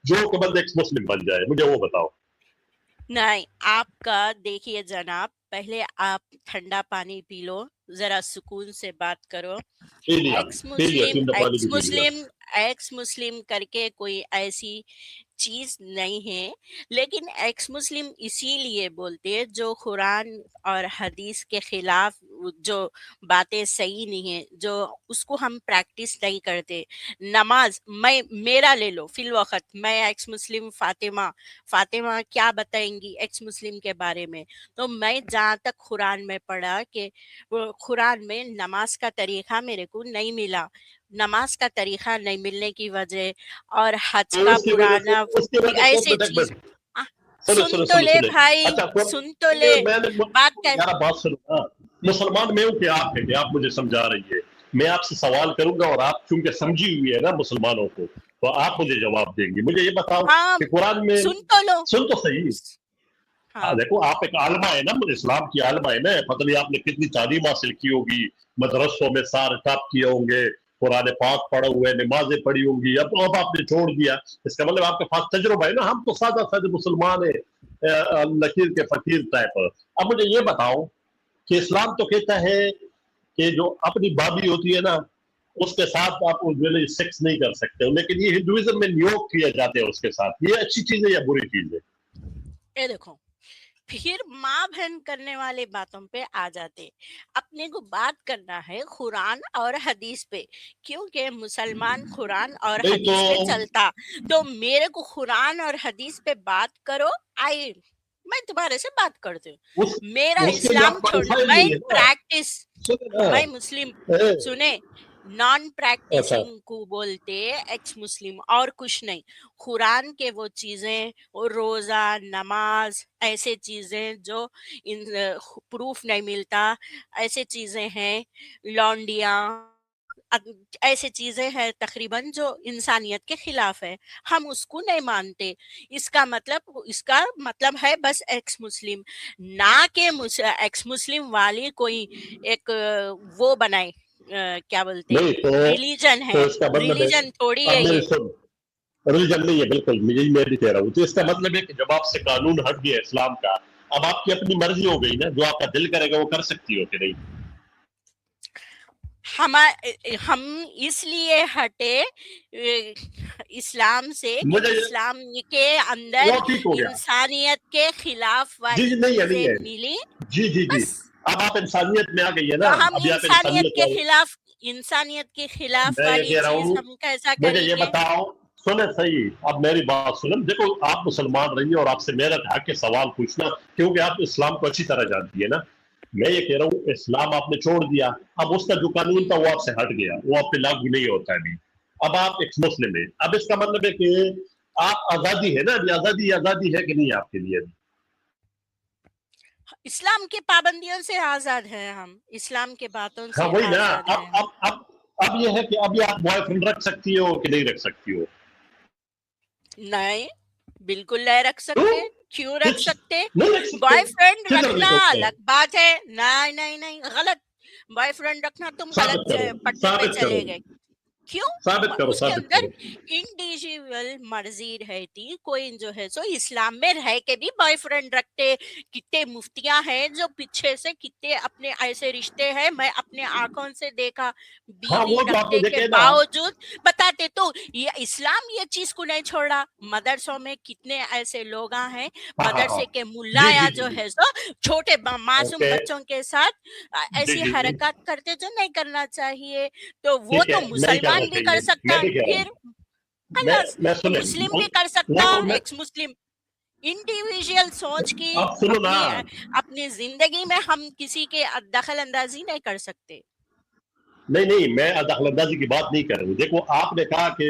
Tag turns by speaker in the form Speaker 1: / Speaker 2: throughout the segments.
Speaker 1: جو کہ بندہ ایکس مسلم بن جائے؟ مجھے وہ بتاؤ.
Speaker 2: نہیں، آپ کا دیکھیے جناب، پہلے آپ ٹھنڈا پانی پی لو، ذرا سکون سے بات کرو. ایکس مسلم کر کے کوئی ایسی چیز نہیں ہے، لیکن ایکس مسلم اسی لیے بولتے ہیں جو قرآن اور حدیث کے خلاف جو باتیں صحیح نہیں ہیں، جو اس کو ہم پریکٹس نہیں کرتے. نماز میرا لے لو، فی الوقت میں ایکس مسلم فاطمہ کیا بتائیں گی ایکس مسلم کے بارے میں؟ تو میں جہاں تک قرآن میں پڑھا کہ قرآن میں نماز کا طریقہ میرے کو نہیں ملا. نماز کا طریقہ نہیں ملنے کی وجہ اور حج کا پرانا ایسے چیز. سن تو لے بھائی، سن تو لے بات
Speaker 1: سنو. مسلمان میں ہوں کہ آپ مجھے سمجھا رہی ہے. میں آپ سے سوال کروں گا اور آپ چونکہ سمجھی ہوئی ہے نا مسلمانوں کو، تو آپ مجھے جواب دیں گی. مجھے یہ بتاؤ کہ قرآن میں سن تو صحیح. دیکھو آپ ایک عالمہ ہے نا، اسلام کی عالمہ ہے نا، پتہ نہیں آپ نے کتنی تعلیم حاصل کی ہوگی، مدرسوں میں سارے ٹاپ کیے ہوں گے، قرآن پاک پڑھا ہوا ہے، نمازیں پڑھی ہوں گی. اب آپ نے چھوڑ دیا، اس کا مطلب آپ کے پاس تجربہ ہے نا. ہم تو سادہ مسلمان ہیں، لکیر کے فقیر ٹائپ. اب مجھے یہ بتاؤ کہ اسلام تو کہتا ہے کہ جو اپنی بابی ہوتی ہے نا اس کے ساتھ آپ سیکس نہیں کر سکتے، لیکن یہ ہندوازم میں نیوگ کیا جاتے ہیں اس کے ساتھ. یہ اچھی چیز ہے یا بری چیز ہے؟
Speaker 2: یہ دیکھو، پھر ماں بہن کرنے والے باتوں پہ آ جاتے. اپنے کو بات کرنا ہے قرآن اور حدیث پہ، کیونکہ مسلمان قرآن اور حدیث پہ چلتا. تو میرے کو قرآن اور حدیث پہ بات کرو، میں تمہارے سے بات کرتی ہوں. میرا اسلام چھوڑنا، میں پریکٹس، میں مسلم سنے نان پریکٹسنگ کو بولتے ایکس مسلم، اور کچھ نہیں. قرآن کے وہ چیزیں، روزہ، نماز، ایسے چیزیں جو پروف نہیں ملتا، ایسے چیزیں ہیں، لونڈیاں، ایسے چیزیں ہیں تقریباً جو انسانیت کے خلاف ہے، ہم اس کو نہیں مانتے. اس کا مطلب ہے بس ایکس مسلم، نہ کہ ایکس مسلم والی کوئی ایک وہ بنائے، کیا بولتے ریلیجن ہے. ریلیجن تھوڑی ہے یہ،
Speaker 1: ریلیجن نہیں ہے. بالکل میں بھی کہہ رہا ہوں. تو اس کا مطلب ہے کہ جب آپ سے قانون ہٹ گیا اسلام کا، اب آپ کی اپنی مرضی ہو گئی نا، جو آپ کا دل کرے گا وہ کر سکتی ہو کہ نہیں؟
Speaker 2: ہم اس لیے ہٹے اسلام سے کہ اسلام کے اندر انسانیت کے خلاف والی چیزیں ملی.
Speaker 1: جی اب آپ انسانیت میں آ گئی ہے نا.
Speaker 2: تو ہم انسانیت کے خلاف والی چیز ہم کیسا کریں گے؟
Speaker 1: مجھے یہ بتاؤ، سنیں صحیح، اب میری بات سنیں. دیکھو آپ مسلمان رہی اور آپ سے میرا حق ہے سوال پوچھنا، کیونکہ آپ اسلام کو اچھی طرح جانتی ہے نا. میں یہ کہہ رہا ہوں اسلام آپ نے چھوڑ دیا، اب اس کا جو قانون تھا وہ آپ سے ہٹ گیا، وہ آپ پہ لاگو نہیں ہوتا ہے ابھی. اب آپ ایک مسلم ہیں. اب اس کا مطلب ہے کہ آپ آزادی ہے نا، ابھی آزادی ہے کہ نہیں آپ کے لیے؟
Speaker 2: اسلام کی پابندیوں سے آزاد ہیں ہم، اسلام کے باتوں سے
Speaker 1: وہی نا.
Speaker 2: آزاد ہیں.
Speaker 1: اب یہ ہے کہ ابھی آپ بوائے فرینڈ رکھ سکتی ہو کہ نہیں رکھ سکتی ہو؟
Speaker 2: نہیں، بالکل نہیں رکھ سکتے. کیوں رکھ سکتے؟ بوائے فرینڈ رکھنا الگ بات ہے. نہیں غلط. بوائے فرینڈ رکھنا تم غلط پٹے پہ چلے گئے. کیوں؟ اس کے اندر انڈیویجول مرضی رہتی. کوئی جو ہے سو اسلام میں رہ کے بھی بوائے فرینڈ رکھتے. کتنے مفتیاں ہیں جو پیچھے سے کتنے اپنے ایسے رشتے ہیں، میں اپنے آنکھوں سے دیکھا، بیوی رکھتے کے باوجود بتاتے. تو یہ اسلام یہ چیز کو نہیں چھوڑا. مدرسوں میں کتنے ایسے لوگ ہیں، مدرسے کے ملایا جو ہے سو چھوٹے معصوم بچوں کے ساتھ ایسی حرکات کرتے جو نہیں کرنا چاہیے. تو وہ تو مسلمان بھی کر سکتا، پھر مسلم بھی کر سکتا. ایکس مسلم انڈیویجول سوچ کی اپنی زندگی میں ہم کسی کے دخل اندازی نہیں کر سکتے.
Speaker 1: نہیں میں دخل اندازی کی بات نہیں کر رہی. دیکھو آپ نے کہا کہ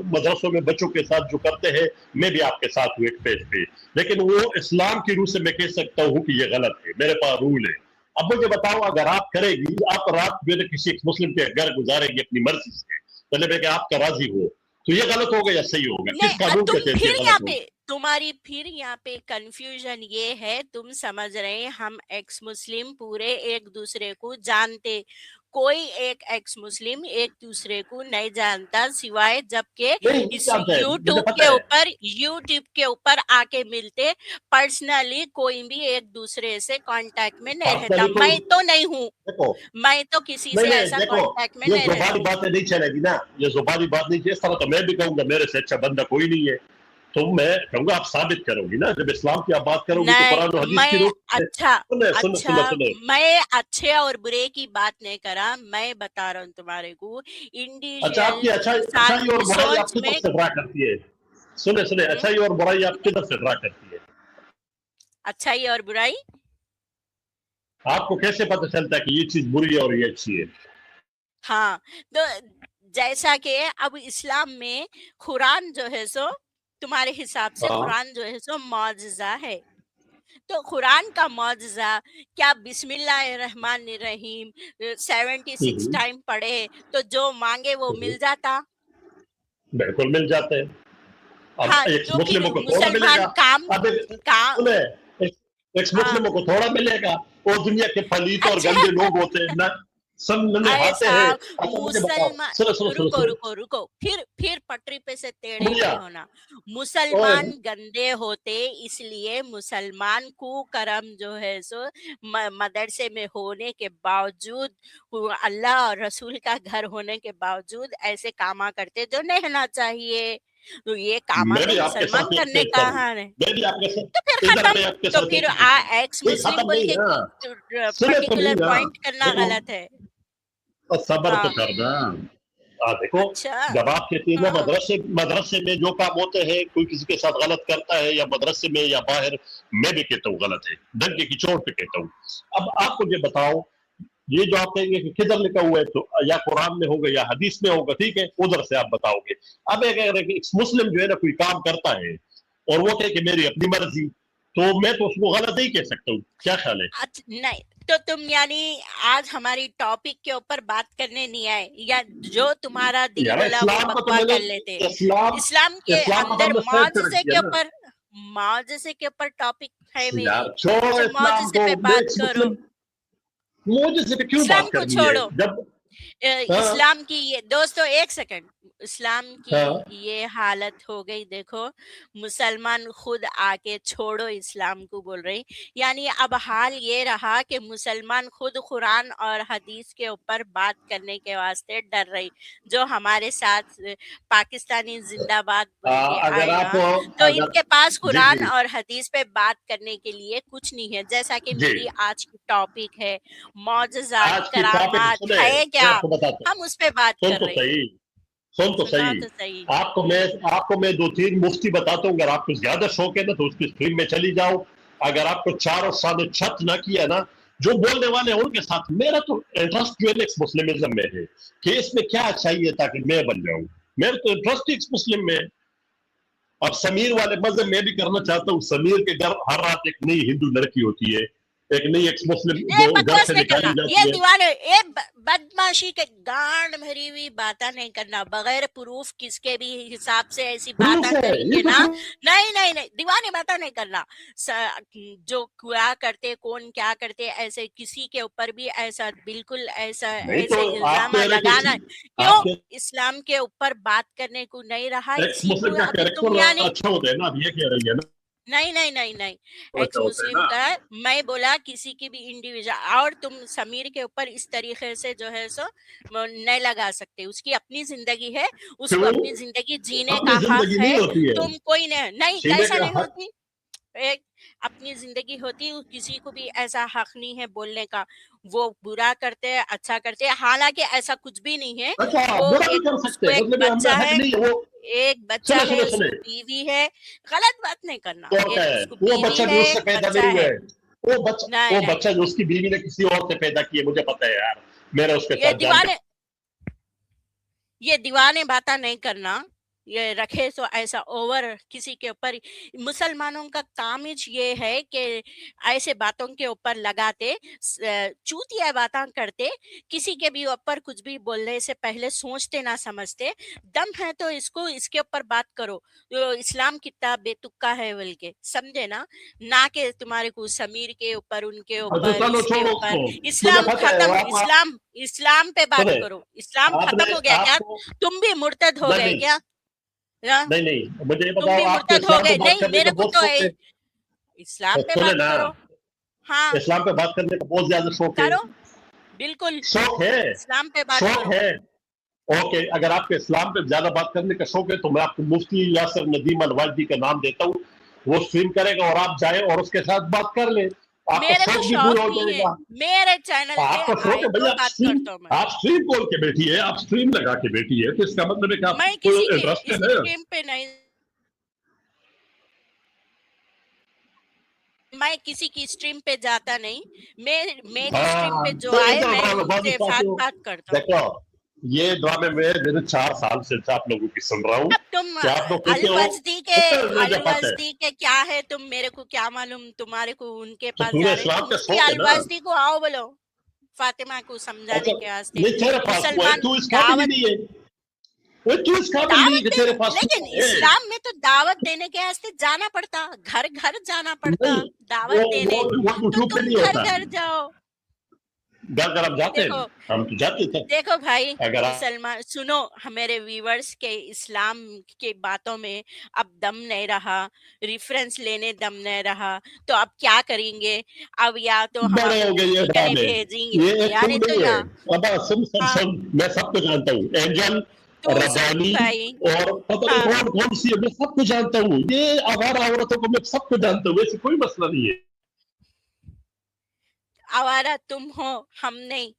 Speaker 1: مدرسوں میں بچوں کے ساتھ جو کرتے ہیں میں بھی آپ کے ساتھ ہوں ایک پیج پہ، لیکن وہ اسلام کی روح سے میں کہہ سکتا ہوں کہ یہ غلط ہے. میرے پاس رول ہے. اب مجھے بتاؤ، اگر آپ کرے گی، آپ رات میں کسی ایک مسلم کے گھر گزارے گی اپنی مرضی سے، مطلب ہے کہ آپ کا راضی ہو، تو یہ غلط ہوگا یا صحیح ہوگا؟ کس قانون کے تحت یہ غلط ہوگا؟
Speaker 2: تمہاری پھر یہاں پہ کنفیوژن یہ ہے، تم سمجھ رہے ہم ایکس مسلم پورے ایک دوسرے کو جانتے، कोई एक एक्स मुस्लिम एक दूसरे को नहीं जानता सिवाय जबकि इस यूट्यूब के ऊपर आके मिलते, पर्सनली कोई भी एक दूसरे से कांटेक्ट में नहीं रहता। मैं तो नहीं हूँ, मैं तो किसी से ऐसा कांटेक्ट में नहीं रहता।
Speaker 1: ये बातें नहीं चलेगी ना, ये जुबानी बात नहीं, इस तरह तो मैं भी कहूंगा मेरे से अच्छा बंदा कोई नहीं है, तो मैं कहूंगा आप साबित करोगी ना, जब इस्लाम की आप बात करोगी तो कुरान और हदीस की
Speaker 2: मैं अच्छे और बुरे की बात नहीं करा, मैं बता रहा हूँ तुम्हारे को इंडिविजुअल
Speaker 1: अच्छाई और बुराई आप किधर से ड्रा करती है, सुने अच्छाई और बुराई आप किधर से ड्रा करती है?
Speaker 2: अच्छाई और बुराई
Speaker 1: आपको कैसे पता चलता है कि ये चीज बुरी है और ये अच्छी है?
Speaker 2: हाँ, तो जैसा कि अब इस्लाम में कुरान जो है सो तुम्हारे हिसाब से कुरान जो है सो मौजज़ा है, तो कुरान का मौजज़ा क्या बिस्मिल्लाहिर्रहमानिर्रहीम 76 टाइम पढ़े तो जो मांगे वो मिल जाता?
Speaker 1: बिल्कुल मिल जाते हैं।
Speaker 2: हाँ,
Speaker 1: एक मुस्लिमों को थोड़ा मिलेगा, एक मुस्लिमों को थोड़ा मिलेगा, और दुनिया के पलीत और गंदे लोग होते हैं ना,
Speaker 2: रुको फिर पटरी पे से टेढ़े नहीं होना। मुसलमान गंदे होते इसलिए मुसलमान को करम जो है सो मदरसे में होने के बावजूद, अल्लाह और रसूल का घर होने के बावजूद ऐसे कामा करते जो नहीं होना चाहिए। तो ये काम मुसलमान करने का है, तो फिर खत्म, तो फिर एक्स मुस्लिम बोल के पर्टिकुलर पॉइंट करना गलत है।
Speaker 1: सबर तो करना। देखो जब आप कहते हैं ना मदरसे में जो काम होते हैं, कोई किसी के साथ गलत करता है या मदरसे में या बाहर, मैं भी कहता हूँ गलत है, डंके की चोट पे कहता हूँ। अब आप मुझे बताओ, ये जो आप कहेंगे कि किधर लिखा हुआ है, तो या कुरान में होगा या हदीस में होगा, ठीक है, उधर से आप बताओगे। अब अगर मुस्लिम जो है ना कोई काम करता है और वो कहे कि मेरी अपनी मर्जी, तो मैं तो उसको गलत नहीं कह सकता हूँ, क्या ख्याल है?
Speaker 2: नहीं, तो तुम यानी आज हमारी टॉपिक के ऊपर बात करने नहीं आए, या जो तुम्हारा दिल बोला वो बकवास कर लेते? इस्लाम के अंदर मुआवजे के ऊपर टॉपिक है मेरी, मुआवजे पे बात करो।
Speaker 1: मुझे पे क्यों बात करनी है?
Speaker 2: छोड़ो, जब इस्लाम की ये, दोस्तों एक सेकंड, इस्लाम की ये हालत हो गई, देखो मुसलमान खुद आके छोड़ो इस्लाम को बोल रही, यानी अब हाल ये रहा कि मुसलमान खुद कुरान और हदीस के ऊपर बात करने के वास्ते डर रही। जो हमारे साथ पाकिस्तानी जिंदाबाद तो इनके पास कुरान और हदीस पे बात करने के लिए कुछ नहीं है। जैसा कि मेरी आज की टॉपिक है मौजज़ात करामात है क्या, हम उस पे बात कर रहे हैं।
Speaker 1: सुन तो सही, आपको मैं 2-3 मुफ्ती बताता हूँ, अगर आपको ज्यादा शौक है ना तो उसकी स्ट्रीम में चली जाओ। अगर आपको 4 साल छत ना किया ना, जो बोलने वाले हैं उनके साथ, मेरा तो इंटरेस्ट जो है मुस्लिमिज्म में है कि इसमें क्या चाहिए ताकि मैं बन जाऊं, मेरा तो इंटरेस्ट मुस्लिम में। अब समीर वाले मजहब में भी करना चाहता हूँ। समीर के घर हर रात एक नई हिंदू लड़की होती है, एक नई एक्स मुस्लिम घर से निकाली जाती है।
Speaker 2: ये दीवाने, ये बदमाशी के गांड भरी हुई बातें नहीं करना, बगैर प्रूफ किसके भी हिसाब से ऐसी बातें करेंगे ना, नहीं दीवाने बातें नहीं करना। जो क्या करते, कौन क्या करते, ऐसे किसी के ऊपर भी ऐसा बिल्कुल ऐसे इल्जाम लगाना क्यों? इस्लाम के ऊपर बात करने को नहीं रहा,
Speaker 1: अच्छा होता है ना, ये कह रही है ना।
Speaker 2: नहीं एक्स मुस्लिम का मैं बोला किसी की भी इंडिविजुअल, और तुम समीर के ऊपर इस तरीके से जो है सो नहीं लगा सकते। उसकी अपनी जिंदगी है, उसको अपनी जिंदगी जीने का हक है, तुम कोई नहीं ऐसा नहीं होती। एक अपनी जिंदगी होती है, किसी को भी ऐसा हक नहीं है बोलने का। वो बुरा करते हैं, अच्छा करते हैं, हालांकि ऐसा कुछ भी नहीं है। वो एक बच्चा है, एक बच्चा है, उसकी बीवी है, गलत बात नहीं करना।
Speaker 1: वो बच्चा जो उससे पैदा नहीं हुआ है, वो बच्चा जो उसकी बीवी ने किसी और से पैदा किया, मुझे पता है यार, मेरा उसके साथ
Speaker 2: ये दीवाने बातें नहीं करना, ये रखे तो ऐसा ओवर किसी के ऊपर, मुसलमानों का काम ही ये है कि ऐसे बातों के ऊपर लगाते, चूतिया बातें करते, किसी के भी ऊपर कुछ भी बोलने से पहले सोचते ना समझते। दम है तो इसको इसके ऊपर बात करो, तो इस्लाम कितना बेतुका है बोल के, समझे ना कि तुम्हारे को समीर के ऊपर, उनके
Speaker 1: अच्छा
Speaker 2: ऊपर,
Speaker 1: चलो
Speaker 2: इसके
Speaker 1: छोड़ो
Speaker 2: ऊपर।
Speaker 1: उसको,
Speaker 2: इस्लाम
Speaker 1: मुझे पता है
Speaker 2: खत्म,
Speaker 1: आप
Speaker 2: इस्लाम पे बात
Speaker 1: सुने,
Speaker 2: करो। इस्लाम
Speaker 1: आपने
Speaker 2: खत्म हो गया क्या?
Speaker 1: आपको
Speaker 2: तुम भी मुर्तद हो गए
Speaker 1: नहीं
Speaker 2: क्या?
Speaker 1: नहीं नहीं, मुझे ये
Speaker 2: तुम
Speaker 1: बताओ,
Speaker 2: भी
Speaker 1: आपको
Speaker 2: मुर्तद हो
Speaker 1: इस्लाम पे
Speaker 2: गए?
Speaker 1: बात
Speaker 2: नहीं,
Speaker 1: करने का
Speaker 2: मेरे को
Speaker 1: बहुत
Speaker 2: तो
Speaker 1: शौक है?
Speaker 2: इस्लाम पे
Speaker 1: सुने
Speaker 2: बात
Speaker 1: ना,
Speaker 2: करो। हाँ,
Speaker 1: इस्लाम पे बात करने का बहुत ज्यादा शौक है।
Speaker 2: करो, बिल्कुल
Speaker 1: शौक है,
Speaker 2: इस्लाम पे बात
Speaker 1: शौक
Speaker 2: करो।
Speaker 1: है। ओके, अगर आपके इस्लाम पे ज्यादा बात करने का शौक है तो मैं आपको मुफ्ती यासिर नदीम अलवादी का नाम देता हूँ, वो स्ट्रीम करेगा और आप जाए और उसके साथ बात कर ले, आपका
Speaker 2: मेरे को
Speaker 1: शौक भी
Speaker 2: शौक
Speaker 1: पूरा हो
Speaker 2: नहीं है,
Speaker 1: जाएगा।
Speaker 2: मेरे चैनल पे
Speaker 1: आपका शौक
Speaker 2: आए
Speaker 1: है
Speaker 2: तो
Speaker 1: भैया,
Speaker 2: बात करता हूँ मैं।
Speaker 1: आप स्ट्रीम खोल के बैठी है, आप स्ट्रीम लगा के बैठी है, तो इसका मतलब है कि आप
Speaker 2: मैं किसी के
Speaker 1: इंटरेस्टेड है।
Speaker 2: स्ट्रीम पे नहीं, मैं किसी की स्ट्रीम पे जाता नहीं, मेरी स्ट्रीम पे जो
Speaker 1: तो
Speaker 2: आए
Speaker 1: इधर
Speaker 2: मैं
Speaker 1: ड्रामेबाजी
Speaker 2: उनसे
Speaker 1: चाहते हो?
Speaker 2: बात करता हूँ।
Speaker 1: देखो, ये ड्रामे में 4 साल से आप लोगों की सुन रहा हूँ
Speaker 2: अब तुम
Speaker 1: कि आप लोग कहते हो मुझे पता है,
Speaker 2: अलवजदी के क्या है, तुम मेरे को क्या मालूम, तुम्हारे को उनके
Speaker 1: तो
Speaker 2: पास
Speaker 1: पूरे
Speaker 2: जा रहे,
Speaker 1: इस्लाम
Speaker 2: तुम
Speaker 1: का
Speaker 2: मुफ्ती
Speaker 1: शौक है ना।
Speaker 2: अलवजदी को आओ बोलो, फातिमा को समझाने
Speaker 1: अच्छा,
Speaker 2: के वास्ते।
Speaker 1: नहीं तेरे पास वो है,
Speaker 2: मुसलमान
Speaker 1: तू इस काबिल ही
Speaker 2: दावत
Speaker 1: नहीं है, वो तू इस काबिल नहीं है
Speaker 2: दावत
Speaker 1: कि तेरे
Speaker 2: देने,
Speaker 1: पास
Speaker 2: लेकिन
Speaker 1: कुछ है।
Speaker 2: इस्लाम में तो दावत देने के वास्ते जाना पड़ता, घर घर जाना पड़ता
Speaker 1: नहीं,
Speaker 2: दावत देने।
Speaker 1: वो
Speaker 2: तो
Speaker 1: यूट्यूब पे
Speaker 2: तुम
Speaker 1: नहीं
Speaker 2: घर
Speaker 1: होता।
Speaker 2: घर जाओ।
Speaker 1: घर घर हम जाते हैं,
Speaker 2: देखो
Speaker 1: हम तो जाते थे।
Speaker 2: देखो भाई,
Speaker 1: अगर आप
Speaker 2: मुसलमान सुनो, मेरे व्यूवर्स के इस्लाम के बातों में अब दम नहीं रहा, रेफरेंस लेने दम नहीं रहा, तो अब क्या करेंगे? अब या तो हम
Speaker 1: बड़े हो
Speaker 2: अपने
Speaker 1: गए ये
Speaker 2: स्पीकर
Speaker 1: ड्रामे,
Speaker 2: भेजेंगे,
Speaker 1: ये एक
Speaker 2: या
Speaker 1: तुम
Speaker 2: नहीं तो
Speaker 1: नहीं है।
Speaker 2: या
Speaker 1: अब सुन सुन
Speaker 2: हाँ,
Speaker 1: सुन, मैं सबको जानता हूँ, एंजल,
Speaker 2: तो सुन
Speaker 1: रब्बानी
Speaker 2: भाई।
Speaker 1: और पता नहीं
Speaker 2: हाँ,
Speaker 1: कौन कौन सी है, मैं सबको जानता हूँ, ये आवारा औरतों को मैं सबको जानता हूँ, ऐसी कोई मसला नहीं है।
Speaker 2: आवारा तुम हो, हम नहीं।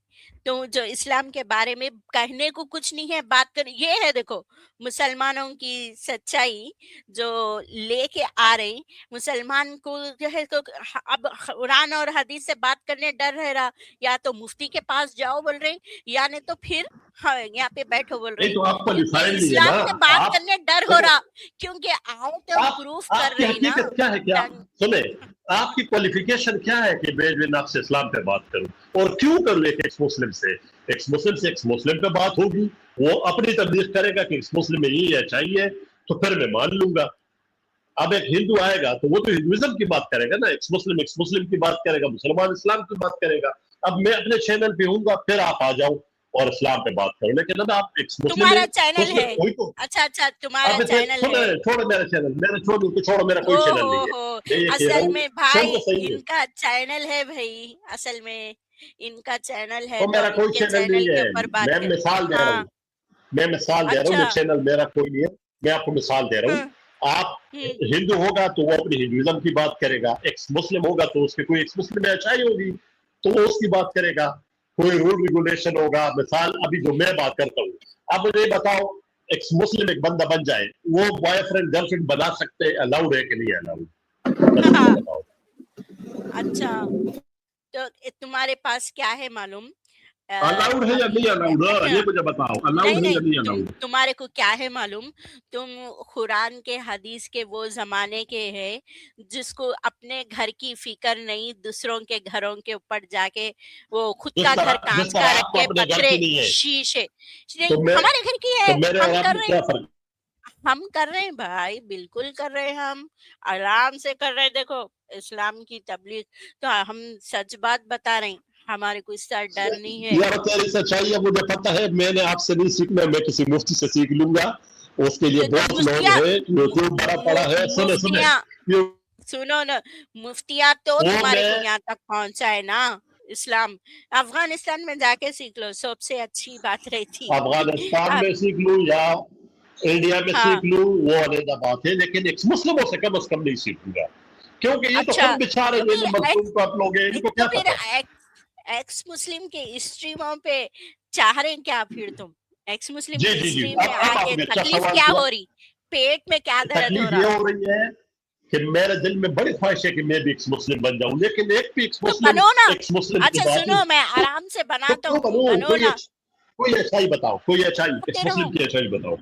Speaker 2: तो जो इस्लाम के बारे में कहने को कुछ नहीं है, बात कर ये है। देखो, मुसलमानों की सच्चाई जो लेके आ रही, मुसलमान को जो है तो अब कुरान और हदीस से बात करने डर रह रहा, या तो मुफ्ती के पास जाओ बोल रहे, या नहीं तो फिर हाँ यहाँ पे बैठो बोल
Speaker 1: नहीं
Speaker 2: रही,
Speaker 1: तो आपको
Speaker 2: क्योंकि
Speaker 1: डिफाइंड नहीं है ना।
Speaker 2: इस्लाम से बात
Speaker 1: आप
Speaker 2: करने डर हो
Speaker 1: देखो,
Speaker 2: रहा, क्योंकि आओ तो
Speaker 1: आप
Speaker 2: प्रूफ कर
Speaker 1: आपकी
Speaker 2: रही ना।
Speaker 1: हकीकत क्या है, क्या सुने, आपकी क्वालिफिकेशन क्या है कि मैं आपसे इस्लाम पे बात करूं, और क्यों करूं? एक एक्स मुस्लिम से एक्स मुस्लिम पे बात होगी, वो अपनी तबलीग करेगा कि एक्स मुस्लिम में ये अच्छाई है, तो फिर मैं मान लूंगा। अब एक हिंदू आएगा तो वो तो हिंदुइज्म की बात करेगा ना, एक्स मुस्लिम की बात करेगा, मुसलमान इस्लाम की बात करेगा। अब मैं अपने चैनल पे हूँ, फिर आप आ जाओ और इस्लाम पे बात करो, लेकिन अब आप एक्स मुस्लिम
Speaker 2: तुम्हारा चैनल है?
Speaker 1: कोई तो
Speaker 2: अच्छा, तुम्हारा चैनल है?
Speaker 1: छोड़ो मेरा चैनल, छोड़ो, मेरा कोई चैनल नहीं है।
Speaker 2: ओहो,
Speaker 1: मैं ये कह रहा
Speaker 2: असल
Speaker 1: हूँ,
Speaker 2: में
Speaker 1: सुन
Speaker 2: भाई
Speaker 1: तो सही है,
Speaker 2: इनका चैनल है भाई, असल में इनका चैनल है,
Speaker 1: तो
Speaker 2: तो
Speaker 1: मेरा कोई
Speaker 2: इनके
Speaker 1: चैनल नहीं
Speaker 2: चैनल के
Speaker 1: है।
Speaker 2: ऊपर बात
Speaker 1: मैं
Speaker 2: कर।
Speaker 1: मिसाल दे रहा
Speaker 2: हाँ,
Speaker 1: हूँ, ये
Speaker 2: अच्छा।
Speaker 1: चैनल मेरा कोई नहीं है, मैं आपको मिसाल दे रहा हूँ।
Speaker 2: हम्म,
Speaker 1: आप
Speaker 2: हम्म,
Speaker 1: हिंदू होगा तो वो अपनी हिंदुइज्म की बात करेगा, एक्स मुस्लिम होगा तो उसके कोई एक्स मुस्लिम में अच्छाई होगी तो वो उसकी बात करेगा, कोई रूल रेगुलेशन होगा। मिसाल अभी जो मैं बात करता हूँ, अब मुझे बताओ, एक्स मुस्लिम एक बंदा बन जाए, वो बॉयफ्रेंड गर्लफ्रेंड बना सकते हैं, अलाउड है कि नहीं अलाउड?
Speaker 2: हाँ,
Speaker 1: बताओ।
Speaker 2: अच्छा, तो तुम्हारे पास क्या है मालूम?
Speaker 1: अलाउड है या
Speaker 2: अभी
Speaker 1: नहीं अलाउड, ये मुझे बताओ,
Speaker 2: नहीं
Speaker 1: अलाउड है या
Speaker 2: नहीं,
Speaker 1: नहीं अलाउड?
Speaker 2: तुम्हारे को क्या है मालूम? तुम कुरान के हदीस के वो जमाने के हैं जिसको अपने घर की फिक्र नहीं, दूसरों के घरों के ऊपर जाके वो खुद का घर
Speaker 1: जिस
Speaker 2: कांच का
Speaker 1: तरह
Speaker 2: रख
Speaker 1: आपको
Speaker 2: के
Speaker 1: अपने घर
Speaker 2: पत्थरे
Speaker 1: की नहीं है,
Speaker 2: शीशे नहीं,
Speaker 1: तो मैं
Speaker 2: हमारे घर की है,
Speaker 1: तो मेरे
Speaker 2: हम
Speaker 1: और आप
Speaker 2: कर
Speaker 1: में
Speaker 2: रहे
Speaker 1: क्या
Speaker 2: हैं,
Speaker 1: फर्क?
Speaker 2: हम कर रहे हैं भाई, बिल्कुल कर रहे हैं, हम आराम से कर रहे हैं। देखो, इस्लाम की तबलीग तो हम सच बात बता रहे हैं, हमारे को इससे डर नहीं है।
Speaker 1: यार तेरी सच्चाई है मुझे पता है, मैंने आपसे नहीं सीखना, मैं किसी मुफ्ती से सीख लूंगा, उसके लिए
Speaker 2: तो
Speaker 1: बहुत लोग
Speaker 2: मुफ्तिया
Speaker 1: हैं, यूट्यूब बड़ा पड़ा है। सुने सुने
Speaker 2: मुफ्तिया
Speaker 1: ये
Speaker 2: सुनो ना, मुफ्तिया तो
Speaker 1: वो
Speaker 2: तुम्हारे को
Speaker 1: मैं
Speaker 2: यहाँ तक पहुंचा है ना। इस्लाम अफगानिस्तान में जाके सीख लो, सबसे अच्छी बात रहती।
Speaker 1: अफगानिस्तान
Speaker 2: अब
Speaker 1: में सीख लूं या इंडिया में सीख
Speaker 2: हाँ,
Speaker 1: लूं, वो अलग बात है, लेकिन एक मुस्लिमों से कम से कम नहीं सीखूंगा, क्योंकि ये तो
Speaker 2: अच्छा,
Speaker 1: खुद बेचारे
Speaker 2: तो
Speaker 1: ये
Speaker 2: फिर
Speaker 1: मजलूम को आप लोग हैं, इनको
Speaker 2: तो
Speaker 1: क्या
Speaker 2: फिर
Speaker 1: पता।
Speaker 2: एक्स मुस्लिम के स्ट्रीमों पे चाह रहे हैं क्या फिर तुम? एक्स मुस्लिम
Speaker 1: जी
Speaker 2: के
Speaker 1: जी जी,
Speaker 2: स्ट्रीम में
Speaker 1: अब
Speaker 2: आके
Speaker 1: आपने अच्छा
Speaker 2: तकलीफ
Speaker 1: सवाल
Speaker 2: क्या
Speaker 1: किया।
Speaker 2: हो रही? पेट में क्या दर्द हो
Speaker 1: तकलीफ
Speaker 2: रहा?
Speaker 1: ये हो रही है कि मेरे दिल में बड़ी ख्वाहिश है कि मैं भी एक्स मुस्लिम बन जाऊं, लेकिन एक भी
Speaker 2: तो बनो ना।
Speaker 1: एक्स मुस्लिम की
Speaker 2: अच्छा
Speaker 1: बात
Speaker 2: सुनो, मैं
Speaker 1: तो,
Speaker 2: आराम से
Speaker 1: तो
Speaker 2: बनाता
Speaker 1: क्यों
Speaker 2: हूँ,
Speaker 1: बनूं?
Speaker 2: बनो ना।
Speaker 1: कोई अच्छाई बताओ, कोई अच्छाई एक्स
Speaker 2: कह रहा
Speaker 1: मुस्लिम
Speaker 2: हूँ,
Speaker 1: की अच्छाई बताओ।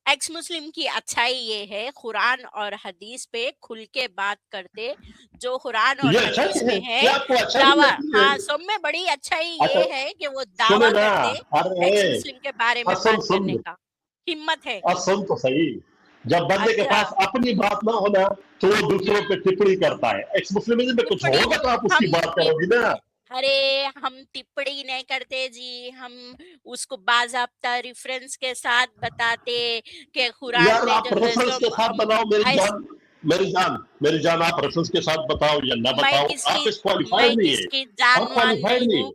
Speaker 2: एक्स मुस्लिम की अच्छाई ये है कुरान और हदीस पे खुल के बात करते, जो कुरान और
Speaker 1: ये अच्छा
Speaker 2: हदीस
Speaker 1: है,
Speaker 2: में है
Speaker 1: ये आपको अच्छा नहीं
Speaker 2: दावा।
Speaker 1: लगती है?
Speaker 2: हाँ, सब में बड़ी अच्छाई
Speaker 1: अच्छा
Speaker 2: ये है कि वो
Speaker 1: सुने
Speaker 2: दावा
Speaker 1: ना,
Speaker 2: करते एक्स
Speaker 1: अरे
Speaker 2: मुस्लिम के बारे में
Speaker 1: सुन
Speaker 2: बात
Speaker 1: सुन
Speaker 2: करने का हिम्मत है।
Speaker 1: सुन तो सही, जब बंदे के
Speaker 2: अच्छा,
Speaker 1: पास अपनी बात ना हो ना तो वो दूसरों पे टिप्पणी करता है। एक्स मुस्लिमिज्म में कुछ
Speaker 2: टिप्पणी
Speaker 1: होगा तो आप उसकी
Speaker 2: हम
Speaker 1: बात
Speaker 2: टिप
Speaker 1: करोगी ना।
Speaker 2: अरे हम टिप्पणी नहीं करते जी, हम उसको बाज़ाब्ता रेफरेंस के साथ बताते कि कुरान
Speaker 1: यार
Speaker 2: में
Speaker 1: आप
Speaker 2: जो है
Speaker 1: रेफरेंस
Speaker 2: सो
Speaker 1: के साथ बताओ, मेरी
Speaker 2: ऐस
Speaker 1: जान, मेरी जान, आप रेफरेंस के साथ बताओ या ना
Speaker 2: मैं
Speaker 1: बताओ, आप
Speaker 2: किसकी
Speaker 1: इस क्वालिफाइड
Speaker 2: मैं
Speaker 1: नहीं है,
Speaker 2: किसकी
Speaker 1: आप
Speaker 2: जानवान
Speaker 1: क्वालिफाइड
Speaker 2: नहीं
Speaker 1: नहीं
Speaker 2: हूँ,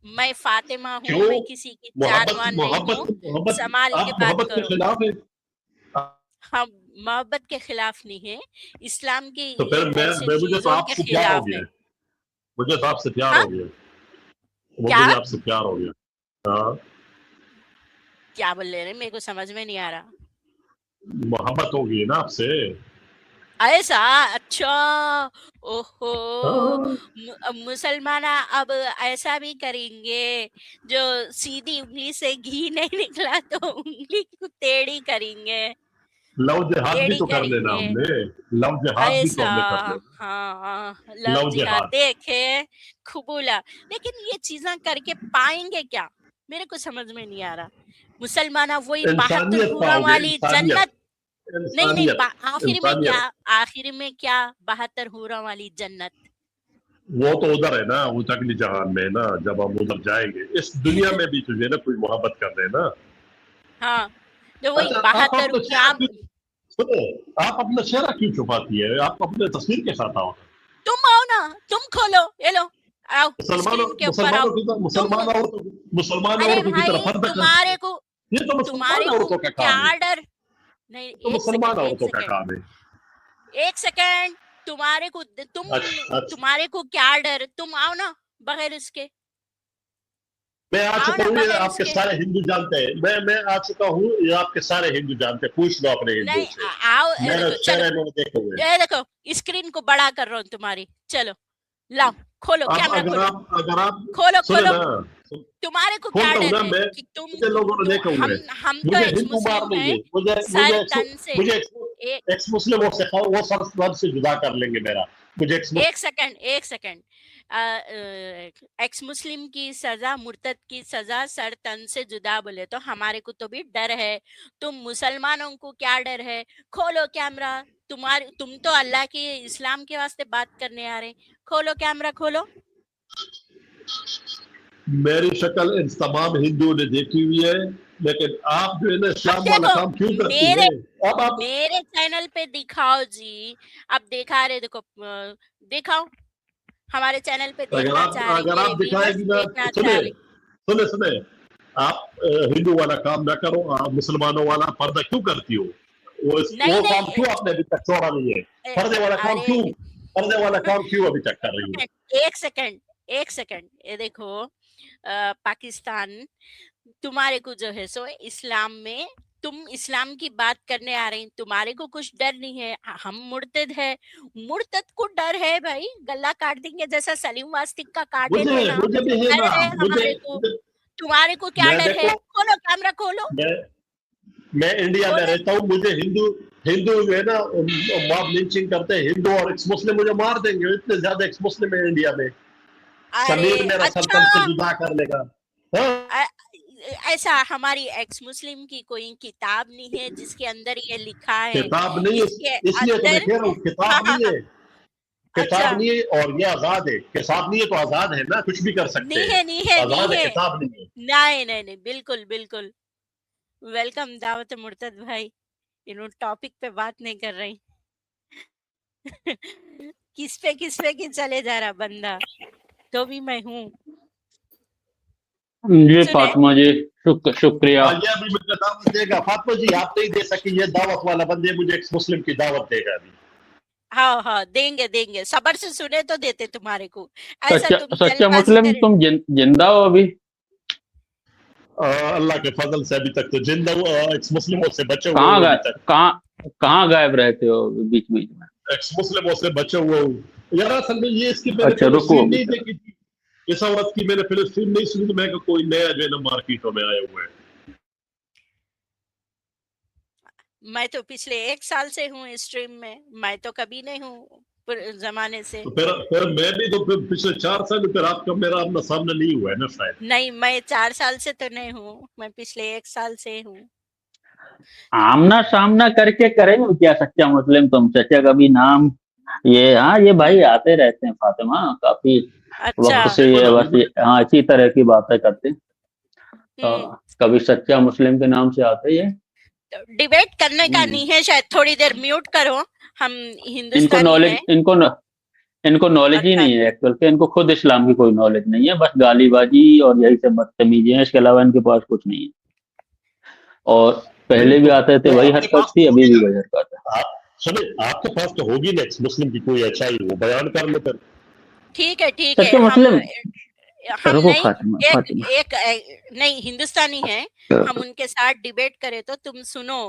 Speaker 1: है।
Speaker 2: मैं फातिमा हूँ,
Speaker 1: क्यों?
Speaker 2: मैं किसी की
Speaker 1: मोहब्बत
Speaker 2: जानवान नहीं
Speaker 1: मोहब्बत
Speaker 2: हूँ,
Speaker 1: मोहब्बत
Speaker 2: संभाल के
Speaker 1: आप
Speaker 2: बात
Speaker 1: मोहब्बत के
Speaker 2: करो।
Speaker 1: खिलाफ है।
Speaker 2: हम मोहब्बत के खिलाफ नहीं है, इस्लाम की
Speaker 1: तो फिर
Speaker 2: ऐसे
Speaker 1: मैं मुझे तो
Speaker 2: चीजों के
Speaker 1: आपसे प्यार हो
Speaker 2: खिलाफ
Speaker 1: गया
Speaker 2: है।
Speaker 1: है, मुझे तो आपसे प्यार
Speaker 2: हाँ,
Speaker 1: हो गया, वो
Speaker 2: क्या
Speaker 1: मुझे आपसे प्यार हो गया। हाँ,
Speaker 2: क्या बोल रहे हैं, मेरे को समझ में नहीं आ रहा।
Speaker 1: मोहब्बत हो गई है ना आपसे।
Speaker 2: ऐसा? अच्छा, ओहो,
Speaker 1: हाँ,
Speaker 2: मुसलमान अब ऐसा भी करेंगे, जो सीधी उंगली से घी नहीं निकला तो उंगली को टेढ़ी करेंगे,
Speaker 1: लव जिहाद भी
Speaker 2: टेढ़ी
Speaker 1: तो कर लेना
Speaker 2: करेंगे।
Speaker 1: हमने, लव जिहाद भी तो
Speaker 2: ऐसा?
Speaker 1: हमने कर लेना।
Speaker 2: हाँ, लव
Speaker 1: लव
Speaker 2: जिहाद
Speaker 1: जिहाद
Speaker 2: देखे खुबूला। लेकिन ये चीजें करके पाएंगे क्या, मेरे को समझ में नहीं आ रहा। मुसलमान वही 72
Speaker 1: इंसानियत
Speaker 2: हूरों
Speaker 1: पाओगे,
Speaker 2: वाली
Speaker 1: इंसानियत,
Speaker 2: जन्नत। नहीं नहीं,
Speaker 1: इंसानियत,
Speaker 2: आखिर में क्या,
Speaker 1: इंसानियत।
Speaker 2: आखिर में क्या 72 हूरों वाली जन्नत।
Speaker 1: वो तो उधर है ना, वो तो अगली जहान में है ना, जब हम उधर जाएंगे। इस दुनिया में भी तुझे ना कोई मोहब्बत कर रहे ना।
Speaker 2: हाँ, तो वही
Speaker 1: अच्छा, आप
Speaker 2: 72
Speaker 1: अपना चेहरा
Speaker 2: क्या।
Speaker 1: क्यों, सुनो, आप अपना चेहरा क्यों छुपाती है? आप अपने तस्वीर के साथ आओ।
Speaker 2: तुम आओ ना, तुम खोलो, ये लो, आओ
Speaker 1: मुसलमानों
Speaker 2: स्क्रीन के ऊपर आओ।
Speaker 1: मुसलमानों की तो
Speaker 2: तुम,
Speaker 1: मुसलमान
Speaker 2: अरे
Speaker 1: औरतों की तरफ
Speaker 2: भाई
Speaker 1: पर्दा करते
Speaker 2: तुम्हारे
Speaker 1: हैं।
Speaker 2: को
Speaker 1: ये तो
Speaker 2: तुम्हारे
Speaker 1: मुसलमान
Speaker 2: को
Speaker 1: औरतों का
Speaker 2: क्या
Speaker 1: काम है,
Speaker 2: डर। नहीं,
Speaker 1: तो
Speaker 2: एक सेकंड,
Speaker 1: मुसलमान
Speaker 2: एक
Speaker 1: औरतों का
Speaker 2: सेकंड,
Speaker 1: काम है।
Speaker 2: एक सेकंड। तुम्हारे को
Speaker 1: अच्छा अच्छा,
Speaker 2: तुम्हारे को क्या डर, तुम आओ ना बगैर इसके,
Speaker 1: मैं आ
Speaker 2: आओ
Speaker 1: चुका
Speaker 2: ना
Speaker 1: हूँ, ये
Speaker 2: बगैर
Speaker 1: आपके
Speaker 2: इसके।
Speaker 1: सारे हिंदू जानते हैं। मैं आ चुका हूँ, ये आपके सारे हिंदू जानते हैं। पूछ लो अपने हिंदुओं
Speaker 2: नहीं,
Speaker 1: से,
Speaker 2: आओ, ये
Speaker 1: मैंने
Speaker 2: देखो, चलो,
Speaker 1: चेहरे में देखे हुए हैं।
Speaker 2: ये देखो, स्क्रीन को बड़ा कर रहा हूँ तुम्हारी, चलो, लाओ, खोलो
Speaker 1: अब
Speaker 2: कैमरा, खोलो,
Speaker 1: अगर आप
Speaker 2: खोलो
Speaker 1: सुने
Speaker 2: खोलो।
Speaker 1: ना,
Speaker 2: तुम्हारे को क्या
Speaker 1: खोलता हूँ
Speaker 2: डर
Speaker 1: ना
Speaker 2: है
Speaker 1: मैं,
Speaker 2: कि तुम
Speaker 1: मुझे लोगों ने देखे हुए हैं।
Speaker 2: हम तो
Speaker 1: मुझे
Speaker 2: एक्स
Speaker 1: हिंदू मार
Speaker 2: मुस्लिम है,
Speaker 1: लेंगे, मुझे
Speaker 2: सर तन से।
Speaker 1: मुझे
Speaker 2: ए,
Speaker 1: एक्स मुस्लिमों से वो सर से जुदा कर लेंगे मेरा। मुझे
Speaker 2: एक सेकंड, एक सेकंड। एक्स मुस्लिम की सजा, मुर्तद की सजा सर तन से जुदा बोले तो हमारे को तो भी डर है, तुम मुसलमानों को क्या डर है। खोलो कैमरा, तुम तो अल्लाह के इस्लाम के वास्ते बात करने आ रहे, खोलो कैमरा, खोलो।
Speaker 1: मेरी शक्ल इन तमाम हिंदुओं ने देखी हुई है, लेकिन आप जो है ना
Speaker 2: अब
Speaker 1: इस्लाम वाला
Speaker 2: देखो,
Speaker 1: काम क्यों करती
Speaker 2: मेरे
Speaker 1: है? अब आप
Speaker 2: मेरे चैनल पे दिखाओ जी। अब देखा रहे, देखो, दिखाओ, हमारे चैनल पे देखना चाह
Speaker 1: अगर
Speaker 2: रही है,
Speaker 1: आप
Speaker 2: व्यूवर्स
Speaker 1: दिखाएगी ना,
Speaker 2: देखना
Speaker 1: सुने
Speaker 2: चाह रही।
Speaker 1: सुने सुने, आप हिंदू वाला काम ना करो, आप मुसलमानों वाला पर्दा क्यों करती हो?
Speaker 2: नहीं
Speaker 1: वो काम
Speaker 2: नहीं,
Speaker 1: क्यों आपने अभी तक छोड़ा नहीं है?
Speaker 2: अरे
Speaker 1: पर्दे वाला काम क्यों अभी तक कर रही है?
Speaker 2: एक सेकंड, एक सेकंड, ये देखो, पाकिस्तान, तुम्हारे को जो है सो इस्लाम में, तुम इस्लाम की बात करने आ रहे हैं, तुम्हारे को कुछ डर नहीं है। हम मुर्तद है, मुर्तद को डर है भाई, गला काट देंगे जैसा सलीम वास्तिक का काटे थे ना,
Speaker 1: मुझे भी है
Speaker 2: डर
Speaker 1: ना,
Speaker 2: है हमारे को। तुम्हारे को क्या
Speaker 1: मैं
Speaker 2: डर है,
Speaker 1: देखो,
Speaker 2: खोलो कैमरा, खोलो,
Speaker 1: मैं मैं इंडिया में
Speaker 2: खोलो।
Speaker 1: रहता हूँ, मुझे हिंदू हिंदू जो है ना मॉब लिंचिंग करते हैं, हिंदू और एक्स मुस्लिम मुझे मार देंगे, इतने ज्यादा एक्स मुस्लिम है इंडिया में।
Speaker 2: अरे
Speaker 1: समीर मेरा
Speaker 2: अच्छा,
Speaker 1: सल्तन से जुदा कर लेगा। हाँ,
Speaker 2: अ, ऐसा हमारी एक्स मुस्लिम की कोई किताब नहीं है जिसके अंदर ये लिखा है,
Speaker 1: किताब नहीं है,
Speaker 2: इसके
Speaker 1: इसलिए तो मैं
Speaker 2: अंदर।
Speaker 1: कह रहा हूँ
Speaker 2: हाँ
Speaker 1: किताब
Speaker 2: हाँ
Speaker 1: नहीं
Speaker 2: हाँ,
Speaker 1: है।
Speaker 2: अच्छा,
Speaker 1: किताब नहीं है और ये आजाद है। किताब नहीं है तो आजाद है ना, कुछ भी कर सकते
Speaker 2: नहीं
Speaker 1: हैं।
Speaker 2: है, नहीं है, नहीं
Speaker 1: आजाद है,
Speaker 2: है,
Speaker 1: किताब नहीं है।
Speaker 2: नहीं नहीं नहीं, बिल्कुल बिल्कुल। वेलकम दावत मुर्तद भाई, इन्होंने टॉपिक पे बात नहीं कर रही। किस पे की चले जा रहा बंदा, तो भी मैं हूँ।
Speaker 3: जी
Speaker 2: सुने,
Speaker 3: फातिमा जी, शुक्रिया।
Speaker 1: ये अभी मुझे दावत देगा फातिमा जी, आप नहीं दे सकी, ये दावत वाला बंदे मुझे एक्स मुस्लिम की दावत देगा अभी।
Speaker 2: हाँ हाँ, देंगे देंगे, सबर से सुने तो देते तुम्हारे को, ऐसा
Speaker 3: सच्चा
Speaker 2: तुम
Speaker 3: सच्चा
Speaker 2: जल्दबाजी
Speaker 3: मुस्लिम,
Speaker 2: करे।
Speaker 3: तुम जिंदा हो अभी?
Speaker 1: अल्लाह के फजल से अभी तक तो जिंदा एक्स मुस्लिमों से बचे हुए
Speaker 3: कहाँ
Speaker 1: हूँ अभी
Speaker 3: गाय
Speaker 1: तक।
Speaker 3: कहाँ गायब रहते हो बीच बीच में?
Speaker 1: एक्स मुस्लिमों से बचे हुए हूँ यार। असल में ये इसकी मैंने
Speaker 3: अच्छा, रुको
Speaker 1: फिलिस्तीन
Speaker 3: अभी
Speaker 1: नहीं
Speaker 3: तक।
Speaker 1: देखी थी, इस औरत की मैंने फिलिस्तीन नहीं सुनी, तो मैं कोई नया जो है ना मार्केटों में आया हुआ है।
Speaker 2: मैं तो पिछले 1 साल से हूँ इस स्ट्रीम में, मैं तो कभी नहीं हूँ जमाने से।
Speaker 1: तो फिर मैं भी तो फिर पिछले 4 साल में फिर आपका मेरा आमना सामना नहीं हुआ है ना शायद।
Speaker 2: नहीं, मैं 4 साल से तो नहीं हूँ, मैं पिछले 1 साल से हूँ।
Speaker 3: आमना सामना करके करेंगे क्या सच्चा मुस्लिम तुम? सच्चा कभी नाम ये, हाँ ये भाई आते रहते हैं फातिमा, काफी
Speaker 2: अच्छा।
Speaker 3: वक्त से ये बस ये, हाँ इसी तरह की बातें करते हैं। कभी सच्चा मुस्लिम के नाम से आते ही है।
Speaker 2: डिबेट करने का नहीं है शायद, थोड़ी देर म्यूट करो, हम
Speaker 3: इनको
Speaker 2: हिंदुस्तानी
Speaker 3: नॉलेज
Speaker 2: हैं।
Speaker 3: इनको नॉलेज ही
Speaker 2: अच्छा।
Speaker 3: नहीं है एक्चुअल के, इनको खुद इस्लाम की कोई नॉलेज नहीं है, बस गालीबाजी और यही सब बदतमीजी है, इसके अलावा इनके पास कुछ नहीं है। और पहले भी आते थे वही हरकत थी, अभी भी वही हरकत है।
Speaker 1: आप सुनिए, आपके पास तो होगी ना मुस्लिम की कोई अच्छाई, वो बयान कर लो फिर।
Speaker 2: ठीक है
Speaker 3: सच्चे मुस्लिम
Speaker 2: हम
Speaker 3: रुको
Speaker 2: नहीं
Speaker 3: फातिमा
Speaker 2: एक नहीं हिंदुस्तानी है, हम उनके साथ डिबेट करें तो तुम सुनो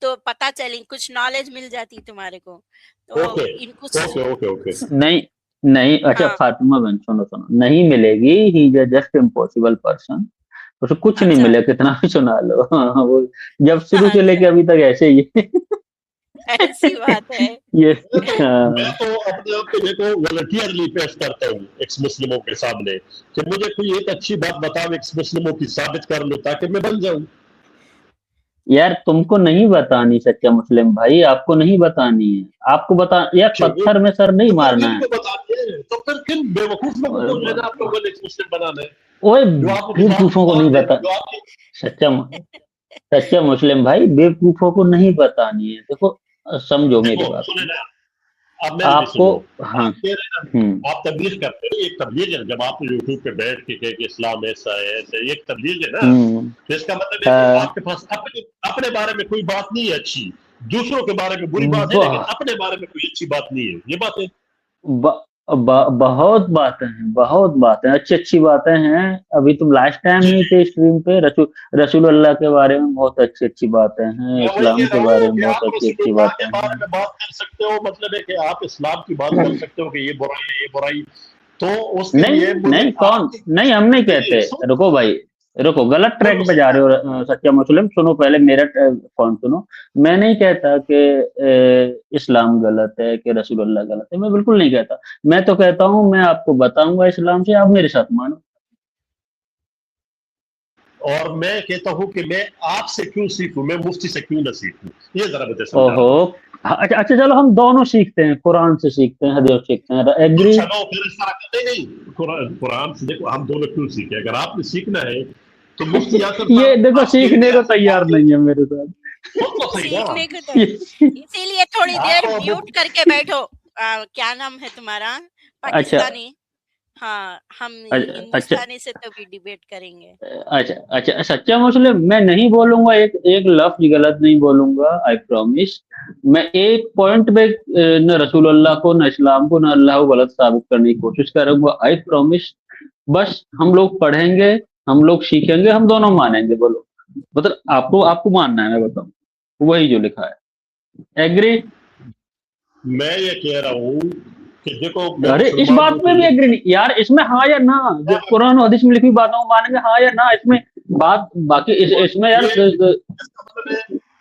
Speaker 2: तो पता चले, कुछ नॉलेज मिल जाती तुम्हारे को। तो
Speaker 1: ओके
Speaker 2: इनको
Speaker 1: ओके ओके
Speaker 3: नहीं नहीं, अच्छा
Speaker 2: हाँ।
Speaker 3: फातिमा बहन सुनो सुनो, नहीं मिलेगी, he is just impossible person, उसे कुछ नहीं
Speaker 2: अच्छा।
Speaker 3: मिले कितना भी सुना लो। हाँ, वो जब शुरू से लेके
Speaker 2: अच्छा,
Speaker 3: अभी तक ऐसे ही है।
Speaker 2: ऐसी बात है।
Speaker 3: ये
Speaker 1: मैं तो अपने आप को देखो वॉलंटियरली पेश करता हूँ एक्स मुस्लिमों के सामने कि मुझे कोई एक अच्छी बात बताओ एक्स मुस्लिमों की, साबित कर लो ताकि मैं बन जाऊं।
Speaker 3: यार तुमको नहीं बतानी सच्चा मुस्लिम भाई, आपको नहीं बतानी है, आपको बता यार, पत्थर में सर नहीं
Speaker 1: तो फिर
Speaker 3: मारना है।
Speaker 1: किनको बताते हैं? तो फिर किन बेवकूफ लोगों को लेना आप लोगों ने एक्स मुस्लिम बनाना है?
Speaker 3: ओए
Speaker 1: जो आपको
Speaker 3: बेवकूफों को नहीं बता,
Speaker 1: जो आपकी
Speaker 3: सच्चा मुस्लिम भाई बेवकूफों को नहीं बतानी है। देखो समझो मेरी
Speaker 1: देखो
Speaker 3: बात,
Speaker 1: सुने ना, अब मेरी भी
Speaker 3: आपको
Speaker 1: सुनो।
Speaker 3: हाँ
Speaker 1: आप कह रहे हैं ना, आप तबलीग करते हो, एक तबलीग है जब आप यूट्यूब पे बैठ के कहे कि इस्लाम ऐसा है ऐसा, एक तबलीग है ना, तो इसका मतलब है कि आपके पास अपने बारे में कोई बात नहीं है अच्छी, दूसरों के बारे में बुरी बात है, लेकिन अपने बारे में कोई अच्छी बात नहीं है, ये बात है।
Speaker 3: बहुत बातें हैं, बहुत बातें अच्छी अच्छी बातें हैं। अभी तुम लास्ट टाइम नहीं थे स्ट्रीम पे, रसूल अल्लाह के बारे में बहुत अच्छी अच्छी बातें हैं,
Speaker 1: मैं वही
Speaker 3: इस्लाम
Speaker 1: कह
Speaker 3: के
Speaker 1: रहा
Speaker 3: बारे
Speaker 1: हूँ
Speaker 3: में
Speaker 1: कि
Speaker 3: बहुत
Speaker 1: आप
Speaker 3: अच्छी अच्छी
Speaker 1: रसूलुल्लाह
Speaker 3: बातें
Speaker 1: के बारे
Speaker 3: हैं।
Speaker 1: में बात कर सकते हो, मतलब है कि आप इस्लाम की बात कर सकते हो कि ये बुराई है ये बुराई, तो उसके लिए मुझे
Speaker 3: नहीं कौन नहीं, हम नहीं कहते, रुको भाई रुको, गलत ट्रैक पे जा रहे हो सच्चा मुस्लिम, सुनो पहले मेरा पॉइंट सुनो। मैं नहीं कहता कि इस्लाम गलत है कि रसूलुल्लाह गलत है, मैं बिल्कुल नहीं कहता। मैं तो कहता हूँ मैं आपको बताऊंगा इस्लाम से, आप मेरे साथ मानो।
Speaker 1: और मैं कहता हूँ कि मैं आपसे क्यों सीखूं, मैं मुफ्ती से क्यों ना सीखूं, ये जरा मुझे समझा
Speaker 3: ओहो,
Speaker 1: दो।
Speaker 3: अच्छा अच्छा चलो हम दोनों सीखते हैं, कुरान से सीखते हैं, हदीस सीखते हैं, एग्री?
Speaker 1: चलो फिर इस तरह नहीं कुरान से देखो, हम दोनों क्यों सीखे, अगर आपने सीखना है तो मुफ्ती यासर
Speaker 3: ये
Speaker 1: साहब
Speaker 3: देखो सीखने को तैयार
Speaker 1: आपके
Speaker 3: नहीं है मेरे साथ।
Speaker 1: तो सही ना।
Speaker 2: सीखने को तो इसीलिए थोड़ी देर
Speaker 1: आपको
Speaker 2: म्यूट करके बैठो। क्या नाम है तुम्हारा?
Speaker 3: अच्छा
Speaker 2: पाकिस्तानी। हाँ, हम
Speaker 3: अच्छा
Speaker 2: हिंदुस्तानी से तो भी डिबेट करेंगे।
Speaker 3: अच्छा अच्छा सच्चा मुस्लिम, मैं नहीं बोलूंगा, एक एक लफ्ज गलत नहीं बोलूंगा, आई प्रॉमिस। मैं एक पॉइंट पे न रसूलुल्लाह को, न इस्लाम को, न अल्लाह को गलत साबित करने की कोशिश करूंगा, आई प्रॉमिस। बस हम लोग पढ़ेंगे, हम लोग सीखेंगे, हम दोनों मानेंगे। बोलो मतलब आपको आपको मानना है, मैं बताऊं वही जो लिखा है, एग्री?
Speaker 1: मैं ये कह रहा हूँ कि देखो,
Speaker 3: अरे इस बात में भी एग्री नहीं यार, इसमें हाँ या ना, जो कुरान और हदीस में लिखी बातों को मानेंगे, हाँ या ना, इसमें बात बाकी इसमें यार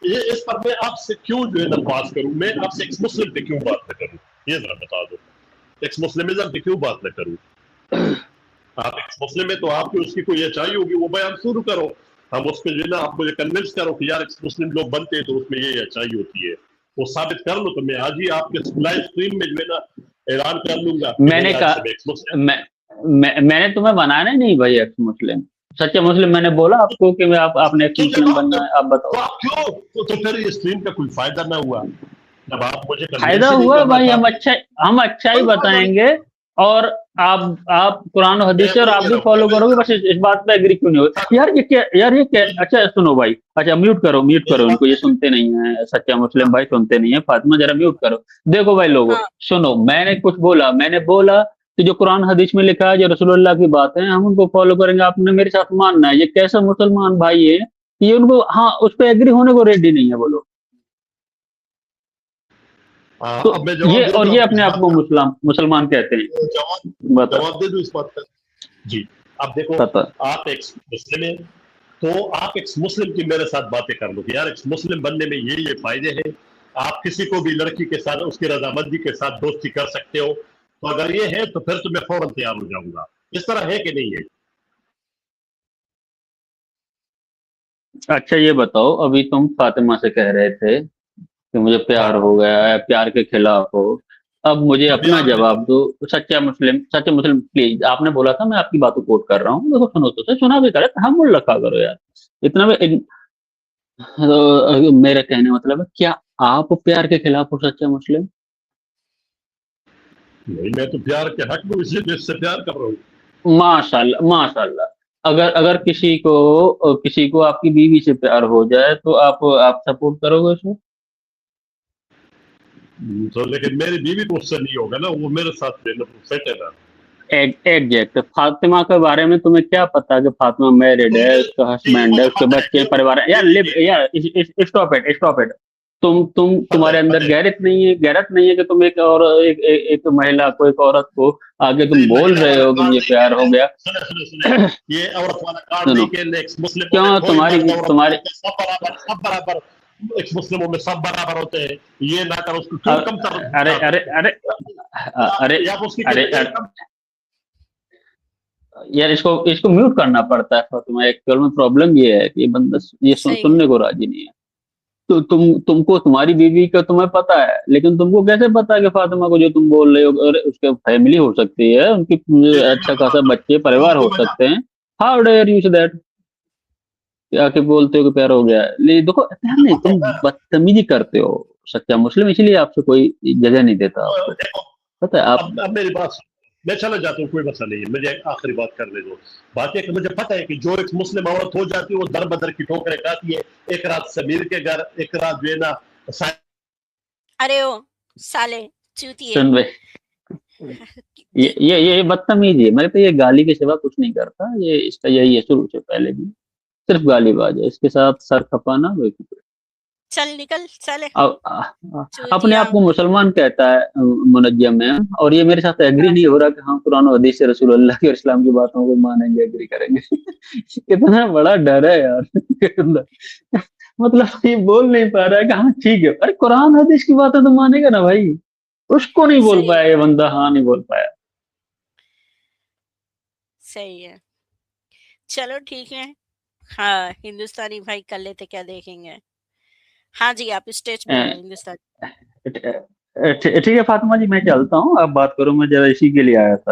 Speaker 1: ये इस पर मैं आपसे क्यों जो है ना बात करूं, मैं आपसे एक्स मुस्लिम पे क्यों बात न करूं, ये जरा बता दो। एक्स मुस्लिमिज्म पे क्यों बात न करूं? आप एक्स मुस्लिम है तो आपकी उसकी कोई अच्छाई होगी, वो बयान शुरू करो, हम उस पर जो है ना आप मुझे कन्विंस करो कि यार एक्स मुस्लिम लोग बनते हैं तो उसमें ये अच्छाई होती है, वो साबित कर लो, तो मैं आज ही आपके लाइव स्ट्रीम में जो है ना ऐलान कर लूंगा।
Speaker 3: मैंने कहा मैंने तुम्हें बनाना नहीं भाई एक्स मुस्लिम, सच्चा मुस्लिम मैंने बोला आपको कि मैं आपने एक्स मुस्लिम बनना है, आप बताओ।
Speaker 1: तो आप क्यों तो फिर ये स्ट्रीम का कोई फायदा ना हुआ जब आप मुझे
Speaker 3: फायदा हुआ भाई, हम अच्छा ही बताएंगे, और आप कुरान और हदीस और आप भी फॉलो करोगे, बस इस बात पे एग्री क्यों नहीं हो यार? ये क्या अच्छा सुनो भाई, अच्छा म्यूट करो इनको, ये सुनते नहीं है, सच्चा मुस्लिम भाई सुनते नहीं है, फातिमा जरा म्यूट करो। देखो भाई लोगों सुनो, मैंने कुछ बोला, मैंने बोला कि जो कुरान हदीस में लिखा है, जो रसूलुल्लाह की बात है, हम उनको फॉलो करेंगे, आपने मेरे साथ मानना है। ये कैसा मुसलमान भाई है ये उनको हाँ उस पर एग्री होने को रेडी नहीं है, बोलो। तो ये और ये अपने आप को मुसलमान कहते हैं।
Speaker 1: जवाब दे दूं इस बात का? जी, अब देखो, आप एक मुस्लिम हैं, تو آپ ایکس مسلم کی میرے ساتھ باتیں کر لو کہ یار ایکس مسلم بننے میں یہ فائدے ہیں, آپ کسی کو بھی لڑکی کے ساتھ اس کی رضامندی کے ساتھ دوستی کر سکتے ہو, تو اگر یہ ہے تو پھر تو میں فوراً تیار ہو جاؤں گا. اس طرح ہے کہ نہیں ہے؟
Speaker 3: اچھا یہ بتاؤ, ابھی تم فاطمہ سے کہہ رہے تھے کہ مجھے پیار ہو گیا ہے, پیار کے خلاف ہو. اب مجھے اپنا جواب دو, سچا مسلم پلیز. آپ نے بولا تھا میں آپ کی باتوں کوٹ کر رہا ہوں, دیکھو سنو تو سنا بھی کرے, تحمل رکھا کرو یار. اتنا بھی میرا کہنے مطلب ہے, کیا آپ پیار کے خلاف ہو سچا مسلم؟
Speaker 1: نہیں, میں تو پیار کے حق میں اسی دیش سے پیار کر رہا ہوں.
Speaker 3: ماشاء اللہ ماشاء اللہ. اگر کسی کو آپ کی بیوی سے پیار ہو جائے تو آپ سپورٹ کرو گے اس میں؟
Speaker 1: تو لیکن میری بیوی تو اس سے نہیں ہوگا نا, وہ میرے ساتھ سیٹ ہے نا.
Speaker 3: ایگزیکٹ. فاطمہ کے بارے میں تمہیں کیا پتا کہ فاطمہ میرڈ ہے, اس کا ہسبینڈ ہے, اس کے بچے پریوار ہے. یار اسٹاپ اٹ. تمہارے اندر غیرت نہیں ہے کہ تم ایک مہیلا کو, ایک عورت کو آگے تم بول رہے ہو کہ مجھے پیار ہو گیا.
Speaker 1: یہ عورت والا کارڈ نہیں کہ ایکس مسلم
Speaker 3: تمہاری
Speaker 1: سب برابر, ایکس مسلموں میں سب برابر ہوتے ہیں, یہ نہ کر اس کو کیوں کم کر.
Speaker 3: ارے یار اس کو میوٹ کرنا پڑتا ہے فاطمہ. ایکچوئل میں پرابلم یہ ہے کہ یہ بندہ یہ سننے کو راضی نہیں ہے. تو تم کو تمہاری بیوی کا تمہیں پتا ہے, لیکن تم کو کیسے پتا کہ فاطمہ کو جو تم بول رہے ہو اس کے فیملی ہو سکتی ہے, ان کی اچھا خاصا بچے پریوار ہو سکتے ہیں. ہاؤ ڈیئر یو سے دیٹ, آ کے بولتے ہو کہ پیار ہو گیا ہے. دیکھو نہیں, تم بدتمیزی کرتے ہو. سچا مسلم اسی لیے آپ سے کوئی جگہ نہیں دیتا آپ کو, پتہ ہے آپ.
Speaker 1: اب میری بات, میں چلا جاتا ہوں, کوئی مسئلہ نہیں ہے, مجھے آخری بات کرنے دو. بات یہ کہ مجھے پتہ ہے کہ جو ایک مسلم عورت ہو جاتی ہے وہ در بدر کی ٹھوکریں کھاتی ہے. ایک رات سمیر کے گھر, ایک رات جو ہے نا
Speaker 2: ارے او سالے چوتیے.
Speaker 3: سن بھائی, یہ بدتمیزی ہے. میرے پہ یہ گالی کے سوا کچھ نہیں کرتا. یہ اس کا یہی ہے شروع سے پہلے بھی, صرف گالی باز ہے. اس کے ساتھ سر کھپانا.
Speaker 2: چل نکل چلے.
Speaker 3: اپنے آپ کو مسلمان کہتا ہے منجم ہے, اور یہ میرے ساتھ ایگری نہیں ہو رہا کہ ہاں قرآن و حدیث سے رسول اللہ کی اور اسلام کی باتوں کو مانیں گے, ایگری کریں گے. کتنا بڑا ڈر ہے یار. مطلب یہ بول نہیں پا رہا ہے کہ ہاں ٹھیک ہے. ارے قرآن حدیث کی باتیں تو مانے گا نا بھائی. اس کو نہیں بول پایا یہ بندہ, ہاں نہیں بول پایا.
Speaker 2: صحیح ہے, چلو ٹھیک ہے. ہاں ہندوستانی بھائی کر لیتے, کیا دیکھیں گے. ہاں جی آپ اسٹیج پہ ہو ہندوستانی.
Speaker 3: ٹھیک ہے فاطمہ جی, میں چلتا ہوں, آپ بات کرو. میں ذرا اسی کے لیے آیا تھا,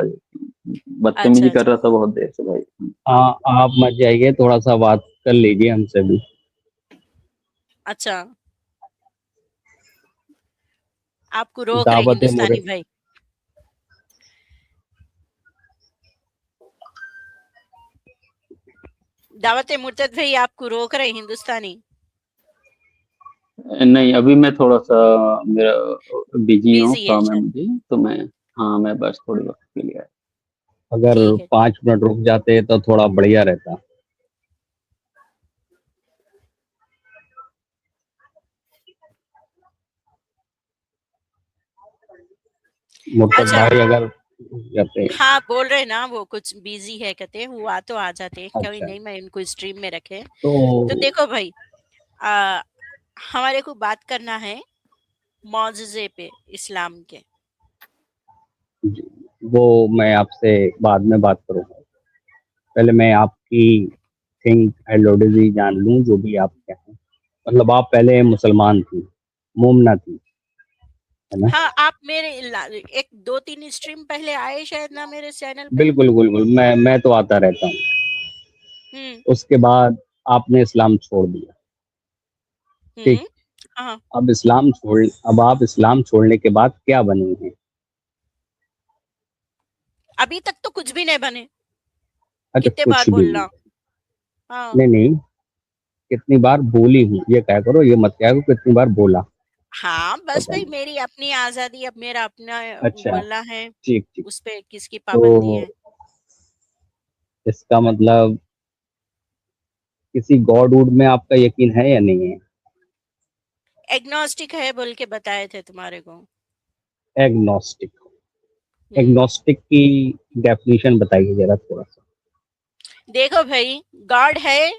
Speaker 3: بدتمیزی کر رہا تھا بہت دیر سے بھائی.
Speaker 4: ہاں آپ مت جائیے, تھوڑا سا بات کر لیجیے ہم سے بھی.
Speaker 2: اچھا آپ کو روک رہے ہندوستانی بھائی. دعوت مرتد بھائی آپ کو روک رہے ہندوستانی.
Speaker 3: نہیں ابھی میں تھوڑا سا میرا بزی ہوں, کام ہے مجھے, تو میں بس تھوڑی وقت کے لیے.
Speaker 4: اگر 5 منٹ رک جاتے تو تھوڑا بڑھیا رہتا. مرتد بھائی اگر جاتے,
Speaker 2: ہاں بول رہے نا وہ کچھ بیزی ہے کہتے, وہ تو آ جاتے. کوئی نہیں, میں ان کو اسٹریم میں رکھے. تو دیکھو بھائی, ہمارے کو بات کرنا ہے معجزے پہ اسلام کے.
Speaker 4: وہ میں آپ سے بعد میں بات کروں گا. پہلے میں آپ کی تھنک آئیڈیالوجی جان لوں, جو بھی آپ کے ہیں. مطلب آپ پہلے مسلمان تھی, مومنہ تھی, ہے نا؟
Speaker 2: ہاں آپ میرے 1-2-3 اسٹریم پہلے آئے شاید نا میرے چینل پہ.
Speaker 4: بالکل میں تو آتا رہتا ہوں. اس کے بعد آپ نے اسلام چھوڑ دیا. ٹھیک, اب آپ اسلام چھوڑنے کے بعد کیا بنے ہیں؟
Speaker 2: ابھی تک تو کچھ بھی نہیں بنے.
Speaker 4: اچھا
Speaker 2: کتنے بار
Speaker 4: کچھ بھی
Speaker 2: بولنا.
Speaker 4: نہیں, کتنی بار بولی ہوں یہ کہہ کرو, یہ مت کہہ کرو کتنی بار بولا.
Speaker 2: ہاں بس بھائی میری اپنی آزادی, اب میرا اپنا بولنا ہے, اس پہ کس کی پابندی ہے.
Speaker 4: اس کا مطلب کسی گاڈ ووڈ میں آپ کا یقین ہے یا نہیں ہے؟
Speaker 2: ایگنوسٹک ہے بول کے بتائے تھے تمہارے کو.
Speaker 4: ایگنوسٹک کی ڈیفینیشن بتائیے ذرا تھوڑا سا.
Speaker 2: دیکھو بھائی, گاڈ ہے,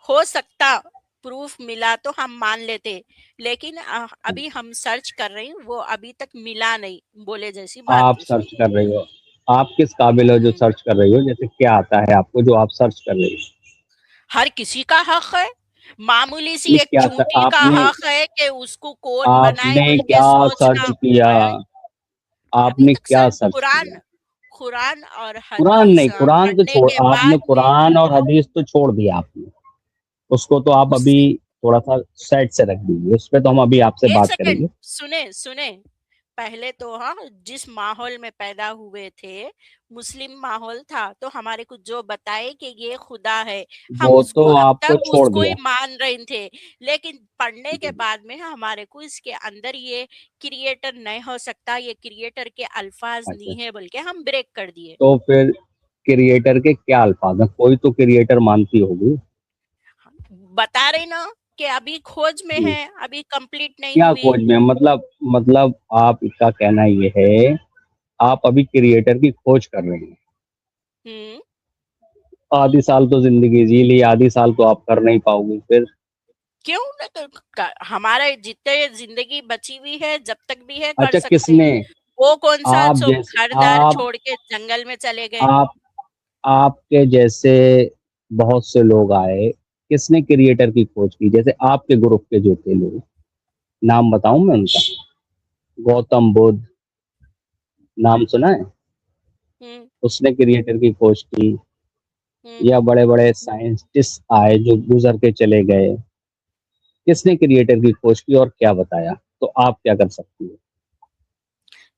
Speaker 2: हो सकता प्रूफ मिला तो हम मान लेते, लेकिन अभी हम सर्च कर रहे हैं, वो अभी तक मिला नहीं, बोले जैसी बात
Speaker 4: आप
Speaker 2: उसमें।
Speaker 4: सर्च कर रही हो, आप किस काबिल हो जो सर्च कर रही हो? जैसे क्या आता है आपको जो आप सर्च कर रही हो?
Speaker 2: हर किसी का हक है, मामूली सी
Speaker 4: ये
Speaker 2: एक
Speaker 4: क्या
Speaker 2: चूंटी का
Speaker 4: आपने
Speaker 2: हक है कि उसको कौन बनाए
Speaker 4: आपने
Speaker 2: बोल के
Speaker 4: क्या
Speaker 2: सोचना।
Speaker 4: सर्च किया?
Speaker 2: अभी
Speaker 4: आपने
Speaker 2: तक
Speaker 4: क्या
Speaker 2: सर
Speaker 4: सर्च
Speaker 2: कुरान
Speaker 4: किया?
Speaker 2: कुरान और
Speaker 4: कुरान
Speaker 2: हदीस
Speaker 4: नहीं, कुरान तो
Speaker 2: पढ़ने
Speaker 4: छोड़,
Speaker 2: के
Speaker 4: आपने
Speaker 2: बाद में
Speaker 4: कुरान और हदीस तो छोड़ दिया आपने, उसको तो आप
Speaker 2: उस
Speaker 4: अभी थोड़ा सा साइड से रख दीजिए, उस पे तो हम अभी आपसे
Speaker 2: एक
Speaker 4: बात
Speaker 2: सेकंड
Speaker 4: करेंगे।
Speaker 2: सुने सुने, पहले तो हाँ जिस माहौल में पैदा हुए थे मुस्लिम माहौल था, तो हमारे को जो बताए कि ये खुदा है, हम
Speaker 4: वो
Speaker 2: उसको
Speaker 4: तो
Speaker 2: अब
Speaker 4: आपको
Speaker 2: तक
Speaker 4: छोड़
Speaker 2: उसको ही
Speaker 4: दिया।
Speaker 2: मान रहे थे। लेकिन पढ़ने के बाद में हमारे को इसके अंदर ये क्रिएटर नहीं हो सकता, ये क्रिएटर के अल्फाज
Speaker 4: अच्छा,
Speaker 2: नहीं है बोल के हम ब्रेक कर दिए।
Speaker 4: तो फिर क्रिएटर के क्या अल्फाज हैं? कोई तो क्रिएटर मानती होगी।
Speaker 2: बता रहे ना कि अभी खोज में है, अभी कंप्लीट नहीं
Speaker 4: क्या
Speaker 2: हुई।
Speaker 4: खोज में? मतलब आपका कहना ये है आप अभी क्रिएटर की खोज कर रहे हैं।
Speaker 2: हम्म
Speaker 4: आधी साल तो जिंदगी जी ली, आधी साल तो आप कर नहीं पाओगे फिर।
Speaker 2: क्यों ना हमारे जितने जिंदगी बची हुई है, जब तक भी है कर
Speaker 4: अच्छा,
Speaker 2: सकते।
Speaker 4: किसने?
Speaker 2: वो कौन सा
Speaker 4: आप
Speaker 2: सो
Speaker 4: जैसे
Speaker 2: घर दार छोड़ के जंगल में चले गए।
Speaker 4: आप आपके जैसे बहुत से लोग आए, किसने क्रिएटर की खोज की? जैसे आपके ग्रुप के जो थे लोग, नाम बताऊं मैं उनका? गौतम बुद्ध, नाम सुना है?
Speaker 2: हम्म
Speaker 4: उसने क्रिएटर की खोज की।
Speaker 2: हम्म
Speaker 4: या बड़े बड़े साइंटिस्ट आए जो गुजर के चले गए, किसने क्रिएटर की खोज की और क्या बताया? तो आप क्या कर सकती हो?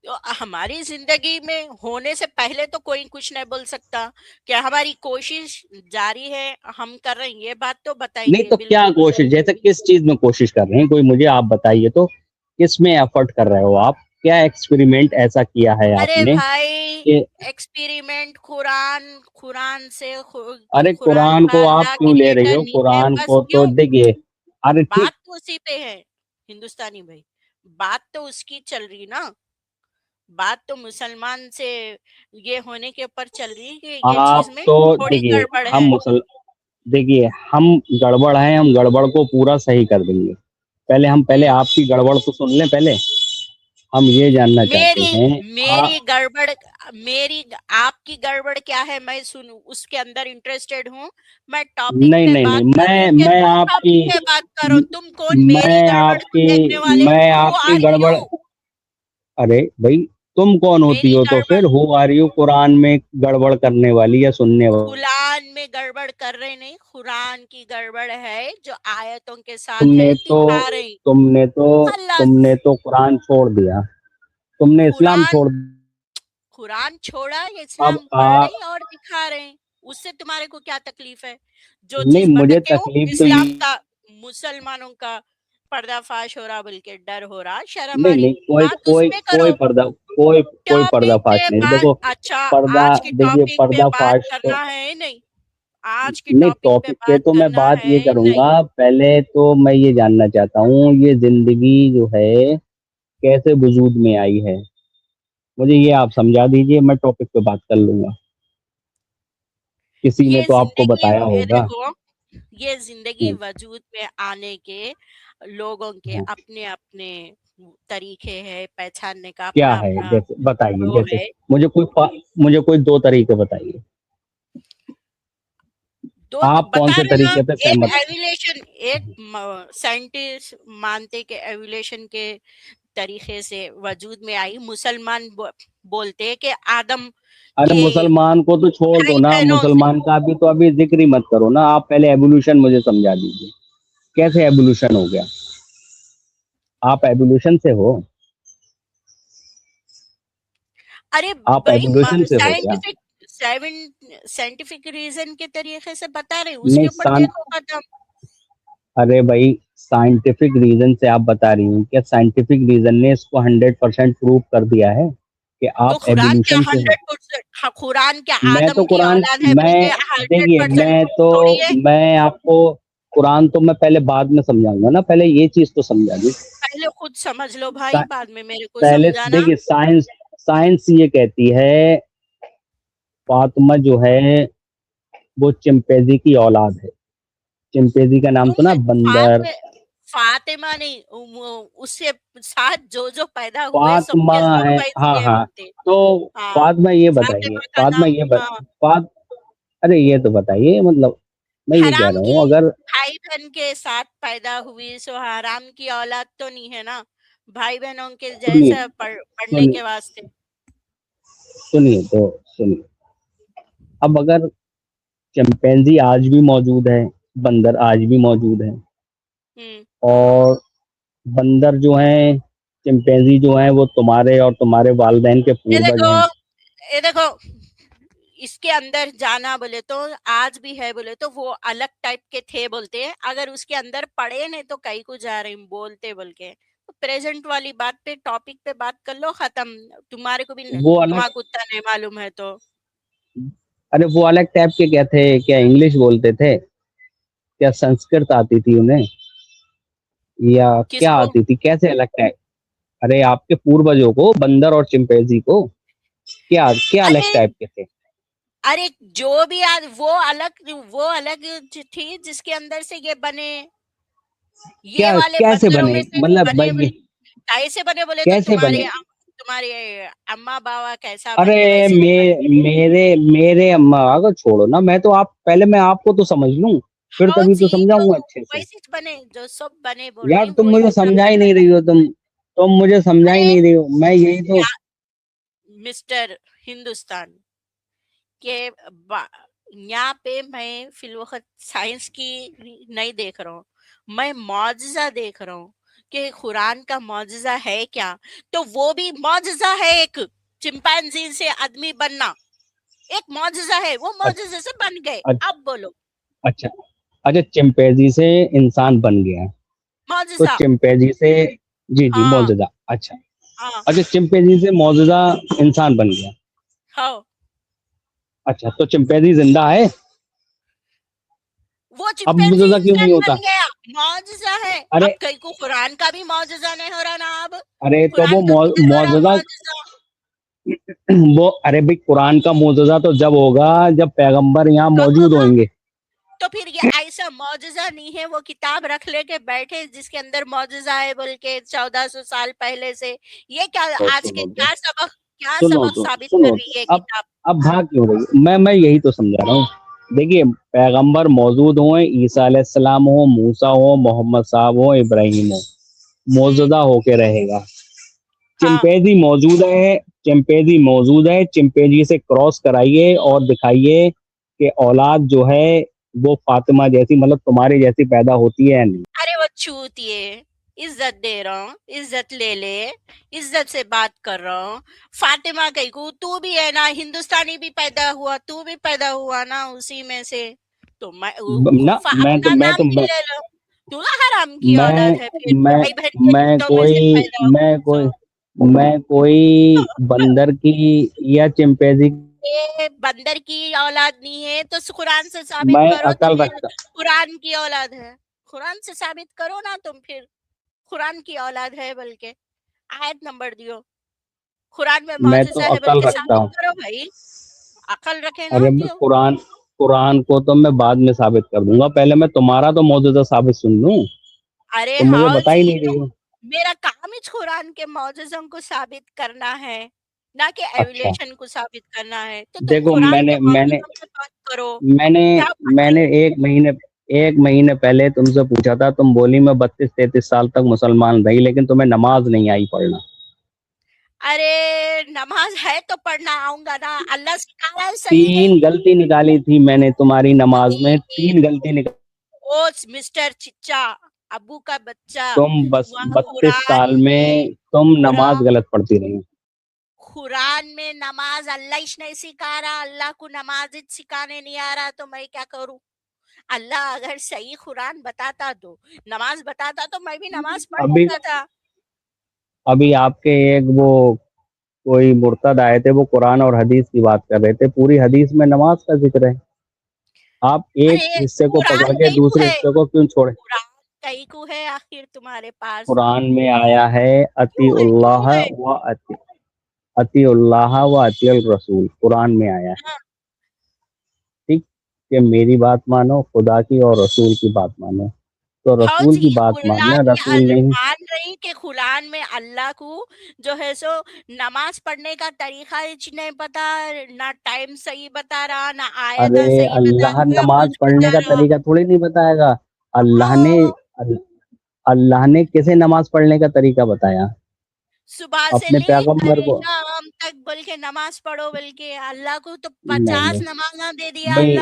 Speaker 2: तो हमारी जिंदगी में होने से पहले तो कोई कुछ नहीं बोल सकता। क्या हमारी कोशिश जारी है, हम कर रहे हैं, ये बात तो
Speaker 4: नहीं
Speaker 2: बताएंगे
Speaker 4: तो क्या
Speaker 2: बिल्कुल।
Speaker 4: कोशिश, जैसे किस चीज में कोशिश कर रहे हैं, कोई मुझे आप बताइए तो। किस में एफर्ट कर रहे हो आप? क्या एक्सपेरिमेंट ऐसा किया है
Speaker 2: अरे
Speaker 4: आपने
Speaker 2: भाई,
Speaker 4: कि?
Speaker 2: एक्सपेरिमेंट कुरान कुरान से
Speaker 4: अरे
Speaker 2: कुरान
Speaker 4: कुरान
Speaker 2: का
Speaker 4: को आप
Speaker 2: अल्लाह
Speaker 4: क्यों ले रही
Speaker 2: क्रिएटर
Speaker 4: हो?
Speaker 2: नहीं है
Speaker 4: कुरान
Speaker 2: बस,
Speaker 4: को तो
Speaker 2: क्यों?
Speaker 4: देखिए। अरे
Speaker 2: बात
Speaker 4: ठीक,
Speaker 2: तो उसी पे है हिंदुस्तानी भाई, बात तो उसकी चल रही ना। बात तो मुसलमान से ये होने के ऊपर चल रही है कि ये
Speaker 4: आप
Speaker 2: चीज में
Speaker 4: तो
Speaker 2: थोड़ी
Speaker 4: देखिए,
Speaker 2: गड़बड़
Speaker 4: हम
Speaker 2: है।
Speaker 4: मुसल देखिए, हम गड़बड़ हैं, हम गड़बड़ को पूरा सही कर देंगे। पहले
Speaker 2: हम्म
Speaker 4: आपकी गड़बड़ तो सुन लें पहले। हम ये जानना चाहते
Speaker 2: मेरी
Speaker 4: हैं। आ,
Speaker 2: मेरी गड़बड़ मेरी आपकी गड़बड़ क्या है मैं सुनूं, उसके अंदर इंटरेस्टेड हूँ। मैं टॉपिक
Speaker 4: नहीं
Speaker 2: पे
Speaker 4: नहीं नहीं,
Speaker 2: बात करूं कि
Speaker 4: मैं
Speaker 2: तुम
Speaker 4: आपकी
Speaker 2: टॉपिक पे बात करो? तुम कौन मेरी
Speaker 4: मैं
Speaker 2: गड़बड़ को देखने वाले? हु
Speaker 4: आपकी
Speaker 2: आर
Speaker 4: गड़बड़।
Speaker 2: यू?
Speaker 4: अरे भाई, तुम कौन होती
Speaker 2: मेरी
Speaker 4: हो तो
Speaker 2: गड़बड़
Speaker 4: फिर हु आर यू कुरान में गड़बड़ करने वाली या सुनने वाली?
Speaker 2: कुरान में गड़बड़ कर रहे नहीं, कुरान की गड़बड़ है जो आयतों के साथ
Speaker 4: तुमने
Speaker 2: है
Speaker 4: तो
Speaker 2: दिखा रही।
Speaker 4: तुमने तो
Speaker 2: खल्लास।
Speaker 4: तुमने तो कुरान छोड़ दिया, तुमने इस्लाम
Speaker 2: कुरान
Speaker 4: छोड़।
Speaker 2: कुरान छोड़ा,
Speaker 4: अब
Speaker 2: इस्लाम पढ़
Speaker 4: आप,
Speaker 2: रहे और दिखा रहे हैं। उससे तुम्हारे को क्या तकलीफ है? जो
Speaker 4: नहीं
Speaker 2: चीज
Speaker 4: मुझे
Speaker 2: भटके हो,
Speaker 4: तकलीफ तो
Speaker 2: इस्लाम का मुसलमानों का पर्दाफाश हो रहा बोल के डर हो रहा, शर्म आ
Speaker 4: नहीं नहीं,
Speaker 2: रही, बात उस पे
Speaker 4: कोई
Speaker 2: करो।
Speaker 4: पर्दा, कोई
Speaker 2: टॉपिक
Speaker 4: पर्दाफाश
Speaker 2: पे
Speaker 4: नहीं।
Speaker 2: बात,
Speaker 4: देखो,
Speaker 2: अच्छा
Speaker 4: पर्दा,
Speaker 2: आज की
Speaker 4: देखिए
Speaker 2: टॉपिक पे बात
Speaker 4: पर्दाफाश तो
Speaker 2: करना है नहीं? आज की
Speaker 4: नहीं,
Speaker 2: टॉपिक पे
Speaker 4: टॉपिक पे
Speaker 2: बात
Speaker 4: तो मैं
Speaker 2: करना
Speaker 4: बात
Speaker 2: है
Speaker 4: ये
Speaker 2: नहीं?
Speaker 4: करूंगा। पहले तो मैं ये जानना चाहता हूँ ये जिंदगी जो है कैसे वजूद में आई है, मुझे ये आप समझा दीजिए, मैं टॉपिक पे बात कर लूंगा। किसी ने
Speaker 2: ये
Speaker 4: तो आपको
Speaker 2: जिंदगी,
Speaker 4: बताया
Speaker 2: ये
Speaker 4: होगा।
Speaker 2: देखो, ये जिंदगी वजूद में आने के लोगों के
Speaker 4: हाँ,
Speaker 2: अपने अपने तरीके हैं, पहचानने का
Speaker 4: क्या
Speaker 2: अपना
Speaker 4: है?
Speaker 2: अपना
Speaker 4: जैसे बताइए,
Speaker 2: वो
Speaker 4: जैसे
Speaker 2: है।
Speaker 4: मुझे कोई दो तरीके बताइए।
Speaker 2: दो
Speaker 4: आप कौन
Speaker 2: बता
Speaker 4: से
Speaker 2: रहे ना।
Speaker 4: तरीके पे
Speaker 2: एक
Speaker 4: सहमत?
Speaker 2: एविलेशन, एक साइंटिस्ट मानते कि एविलेशन के तरीके से वजूद में आई। मुसलमान बोलते हैं कि आदम
Speaker 4: अरे
Speaker 2: के
Speaker 4: मुसलमान को तो छोड़ दो
Speaker 2: भाई
Speaker 4: ना,
Speaker 2: बहनों से।
Speaker 4: मुसलमान का भी तो अभी जिक्र ही मत करो ना, आप पहले एवोल्यूशन मुझे समझा दीजिए, कैसे एवोल्यूशन हो गया? आप एवोल्यूशन से हो?
Speaker 2: अरे
Speaker 4: आप
Speaker 2: भाई,
Speaker 4: एवोल्यूशन से हो क्या?
Speaker 2: साइंटिफिक साइंटिफिक रीजन के तरीके से बता रहे, उसके
Speaker 4: नहीं
Speaker 2: ऊपर देखो खत्म।
Speaker 4: अरे भाई, साइंटिफिक रीजन से आप बता रही हैं, क्या साइंटिफिक रीजन ने इसको 100% प्रूव कर दिया है कि
Speaker 2: तो
Speaker 4: आप
Speaker 2: कुरान क्या
Speaker 4: एवोल्यूशन से हो?
Speaker 2: 100%? कुरान क्या
Speaker 4: मैं
Speaker 2: आदम
Speaker 4: तो
Speaker 2: की
Speaker 4: कुरान
Speaker 2: औलाद है बोल
Speaker 4: मैं
Speaker 2: के
Speaker 4: देखिए
Speaker 2: 100% प्रूफ थोड़ी है?
Speaker 4: मैं आपको कुरान तो मैं पहले बाद में समझाऊंगा ना, पहले ये चीज तो समझा दी।
Speaker 2: पहले खुद समझ लो भाई, बाद में मेरे को
Speaker 4: पहले
Speaker 2: समझाना।
Speaker 4: देखिए, साइंस साइंस ये कहती है फातिमा जो है वो चिंपैंजी की औलाद है। चिंपैंजी का नाम सुना? बंदर,
Speaker 2: फातिमा नहीं, उससे साथ जो पैदा हुए
Speaker 4: फातिमा
Speaker 2: सबके सब
Speaker 4: है, हाँ
Speaker 2: वैसे
Speaker 4: हाँ।
Speaker 2: होते।
Speaker 4: तो
Speaker 2: हाँ,
Speaker 4: फातिमा ये बताइए,
Speaker 2: फातिमा का
Speaker 4: फातिमा
Speaker 2: नाम,
Speaker 4: ये
Speaker 2: हाँ,
Speaker 4: अरे ये तो बताइए, मतलब मैं ये कह
Speaker 2: हराम
Speaker 4: रहा
Speaker 2: की
Speaker 4: हूँ, अगर
Speaker 2: भाई बहन के साथ पैदा हुई सो हराम की औलाद तो नहीं है ना, भाई बहनों के
Speaker 4: सुनिए
Speaker 2: जैसा पढ़ने
Speaker 4: सुनिए
Speaker 2: के वास्ते।
Speaker 4: सुनिए तो सुनिए, अब अगर चिंपैंजी आज भी मौजूद है, बंदर आज भी मौजूद है,
Speaker 2: हम्म
Speaker 4: और बंदर जो हैं, चिंपैंजी जो हैं, वो तुम्हारे और तुम्हारे वालिदैन के
Speaker 2: ये
Speaker 4: पूर्वज
Speaker 2: देखो,
Speaker 4: हैं।
Speaker 2: ये देखो, इसके अंदर जाना बोले तो आज भी है बोले तो वो अलग टाइप के थे बोलते हैं, अगर उसके अंदर पड़े नहीं तो कहीं को जा रहे बोलते बोल के। तो प्रेजेंट वाली बात पे, टॉपिक पे बात कर लो, खत्म। तुम्हारे को भी
Speaker 4: वो अलग,
Speaker 2: दिमाग उतना नहीं मालूम है तो।
Speaker 4: अरे वो अलग टाइप के क्या थे? क्या इंग्लिश बोलते थे? क्या संस्कृत आती थी उन्हें, या क्या
Speaker 2: किसको?
Speaker 4: आती थी? कैसे अलग टाइप? अरे आपके पूर्वजों को, बंदर और चिंपैंजी को, क्या क्या अलग
Speaker 2: अरे
Speaker 4: टाइप के थे?
Speaker 2: अरे जो भी आज वो अलग थी जिसके अंदर से ये बने, ये
Speaker 4: क्या
Speaker 2: वाले
Speaker 4: कैसे
Speaker 2: बंदरों
Speaker 4: बने,
Speaker 2: में से
Speaker 4: मतलब
Speaker 2: बने
Speaker 4: भाई,
Speaker 2: कैसे बने बोले तो
Speaker 4: कैसे बने?
Speaker 2: तुम्हारे अम्मा बाबा कैसा
Speaker 4: अरे
Speaker 2: बने वैसे ही बने।
Speaker 4: मेरे मेरे अम्मा को छोड़ो ना, मैं तो आप पहले मैं आपको तो समझ लूं, फिर
Speaker 2: हाँ
Speaker 4: तभी तो
Speaker 2: जी, तो
Speaker 4: समझाऊंगा अच्छे से।
Speaker 2: वैसे ही बने जो सब बने बोल
Speaker 4: यार
Speaker 2: रही,
Speaker 4: तुम
Speaker 2: वही
Speaker 4: मुझे
Speaker 2: सब
Speaker 4: समझा ही
Speaker 2: बने।
Speaker 4: नहीं रही हो, तुम मुझे समझा ही
Speaker 2: अरे
Speaker 4: नहीं रही हो, मैं यही तो।
Speaker 2: या मिस्टर हिंदुस्तान के यहाँ पे मैं फिलवक्त साइंस की नहीं देख रहा हूँ, मैं मौजज़ा देख रहा हूँ कि कुरान का मौजज़ा है क्या। तो वो भी मौजज़ा है, एक चिंपैंजी से आदमी बनना एक मौजज़ा है, वो
Speaker 4: अच्छा
Speaker 2: मौजज़े से बन गए।
Speaker 4: अच्छा
Speaker 2: अब बोलो
Speaker 4: अच्छा अच्छा, चिंपैंजी से इंसान बन गया है, तो
Speaker 2: मौजज़ा।
Speaker 4: चिंपैंजी से, जी जी,
Speaker 2: हाँ
Speaker 4: मौजूदा, अच्छा।
Speaker 2: हाँ
Speaker 4: अच्छा, चिंपैंजी से मौजूदा इंसान बन गया,
Speaker 2: हाँ,
Speaker 4: अच्छा, तो चिंपैंजी जिंदा है?
Speaker 2: वो
Speaker 4: अब
Speaker 2: चिंपैंजी
Speaker 4: मौजूदा क्यों नहीं
Speaker 2: इंसान
Speaker 4: होता?
Speaker 2: बन गया, मौजज़ा है। अब
Speaker 4: अरे
Speaker 2: कहीं को कुरान का भी मौजज़ा नहीं हो रहा ना, अब
Speaker 4: अरे तो वो
Speaker 2: कुरान का किधर हो रहा
Speaker 4: मौजूदा,
Speaker 2: मौजज़ा।
Speaker 4: वो अरे भाई, कुरान का मौजूदा तो जब होगा जब पैगंबर यहाँ
Speaker 2: कब
Speaker 4: मौजूद
Speaker 2: होगा?
Speaker 4: होंगे।
Speaker 2: तो फिर ये ऐसा मौजज़ा नहीं है, वो किताब रख लेके बैठे जिसके अंदर मौजज़ा है बोल के 1400 साल पहले से। ये क्या
Speaker 4: तो
Speaker 2: आज के क्या
Speaker 4: सुनो
Speaker 2: सबक
Speaker 4: तो
Speaker 2: साबित कर
Speaker 4: सुनो
Speaker 2: रही है
Speaker 4: तो
Speaker 2: किताब?
Speaker 4: अब भाग क्यों रही? मैं यही तो समझा रहा हूँ। देखिए, पैगंबर मौजूद हो, ईसा अलैहिस्सलाम हो, मूसा हो, मोहम्मद साहब हो, इब्राहिम हो,
Speaker 2: हुँ,
Speaker 4: मौजूदा होके रहेगा।
Speaker 2: हाँ।
Speaker 4: चिंपैंजी मौजूद है, चिंपैंजी मौजूद है, चिंपैंजी से क्रॉस कराइए और दिखाइए कि औलाद जो है वो फातिमा जैसी, मतलब तुम्हारे जैसी पैदा होती है या नहीं।
Speaker 2: अरे वो चूतिए, इज्जत दे रहा हूँ, इज्जत ले ले, इज्जत से बात कर रहा हूँ। फातिमा कहीं को तू भी है ना, हिंदुस्तानी भी पैदा हुआ, तू भी पैदा हुआ ना उसी में से। तो मैं
Speaker 4: ना
Speaker 2: अपना नाम भी ले लो। तू ना हराम की औलाद
Speaker 4: मैं
Speaker 2: है, फिर
Speaker 4: मैं
Speaker 2: भाई बहन के
Speaker 4: मैं
Speaker 2: जूतों में से
Speaker 4: कोई
Speaker 2: पैदा हुआ
Speaker 4: मैं कोई
Speaker 2: सो।
Speaker 4: मैं कोई बंदर की या चिंपैंजी,
Speaker 2: ये बंदर की औलाद नहीं है तो कुरान से साबित
Speaker 4: मैं
Speaker 2: करो, तो
Speaker 4: अकल
Speaker 2: फिर
Speaker 4: रखता,
Speaker 2: कुरान की औलाद है। कुरान से साबित करो ना तुम फिर, कुरान की औलाद है बोल के आयत नंबर दियो, कुरान में
Speaker 4: मैं तो
Speaker 2: मौजूजा है बोल
Speaker 4: अकल
Speaker 2: के
Speaker 4: रखता
Speaker 2: साबित
Speaker 4: हूँ।
Speaker 2: करो भाई। अकल रखे ना
Speaker 4: अरे मैं
Speaker 2: दियो।
Speaker 4: कुरान कुरान को तो मैं बाद में साबित कर दूंगा, पहले मैं तुम्हारा तो मौजूदा साबित सुन लूं।
Speaker 2: अरे
Speaker 4: तुम मुझे
Speaker 2: हाँ
Speaker 4: बता ही
Speaker 2: जी,
Speaker 4: नहीं
Speaker 2: तो
Speaker 4: रही हो।
Speaker 2: मेरा काम ही कुरान के मौजूजों को साबित करना है, ना कि
Speaker 4: अच्छा,
Speaker 2: एविलेशन को साबित करना है। तो तुम
Speaker 4: देखो,
Speaker 2: कुरान के
Speaker 4: मैंने मैंने
Speaker 2: मौजूजों पे बात करो।
Speaker 4: मैंने
Speaker 2: क्या
Speaker 4: मैंने
Speaker 2: पढ़ाई?
Speaker 4: एक महीने पहले तुमसे पूछा था, तुम बोली मैं 32-33 साल तक मुसलमान रही, लेकिन तुम्हें नमाज नहीं आई पढ़ना।
Speaker 2: अरे नमाज है तो पढ़ना आऊंगा ना, अल्लाह सिखा रहा है सही है।
Speaker 4: 3 गलती निकाली थी मैंने तुम्हारी नमाज में,
Speaker 2: भाई
Speaker 4: 3 गलती निकाली।
Speaker 2: ओ मिस्टर चिच्चा, अब्बू का बच्चा,
Speaker 4: तुम बस
Speaker 2: वहाँ
Speaker 4: 32 साल में तुम नमाज
Speaker 2: कुरान
Speaker 4: गलत पढ़ती रही।
Speaker 2: कुरान में नमाज अल्लाह ही नहीं सिखा रहा, अल्लाह को नमाज ही सिखाने नहीं आ रहा, तो मैं क्या करूं? अल्लाह अगर सही कुरान बताता तो, नमाज बताता तो मैं भी नमाज पढ़
Speaker 4: अभी
Speaker 2: लेता था।
Speaker 4: अभी आपके एक वो कोई मुर्तद आए थे, वो कुरान और हदीस की बात कर रहे थे, पूरी हदीस में नमाज का जिक्र है। आप एक
Speaker 2: अरे
Speaker 4: हिस्से को पकड़
Speaker 2: कुरान
Speaker 4: के
Speaker 2: कहीं को
Speaker 4: दूसरे
Speaker 2: है,
Speaker 4: हिस्से को क्यों छोड़े?
Speaker 2: कुरान कहीं को है आखिर तुम्हारे पास?
Speaker 4: कुरान में आया है,
Speaker 2: क्यों है,
Speaker 4: अतीउल्लाह
Speaker 2: क्यों है?
Speaker 4: व अतीउल्लाह व अतीउल रसूल, कुरान में आया है।
Speaker 2: हाँ,
Speaker 4: ठीक, کہ میری بات مانو، خدا کی اور رسول کی بات مانو. تو رسول کی بات ماننا، رسول نہیں.
Speaker 2: مان رہی کہ قرآن میں اللہ کو جو ہے سو نماز پڑھنے کا طریقہ نہیں پتا، نہ ٹائم صحیح بتا رہا، نہ آیت
Speaker 4: ارے
Speaker 2: صحیح بتا
Speaker 4: اللہ
Speaker 2: رہا،
Speaker 4: نماز پڑھنے کا طریقہ تھوڑی نہیں بتائے گا. اللہ نے کسے نماز پڑھنے کا طریقہ بتایا؟
Speaker 2: صبح سے
Speaker 4: اپنے
Speaker 2: لے
Speaker 4: پیغمبر کو.
Speaker 2: شام تک بول کے نماز پڑھو، بول کے اللہ کو تو
Speaker 4: نہیں
Speaker 2: 50
Speaker 4: نہیں
Speaker 2: نمازاں دے دیا
Speaker 4: بھائی،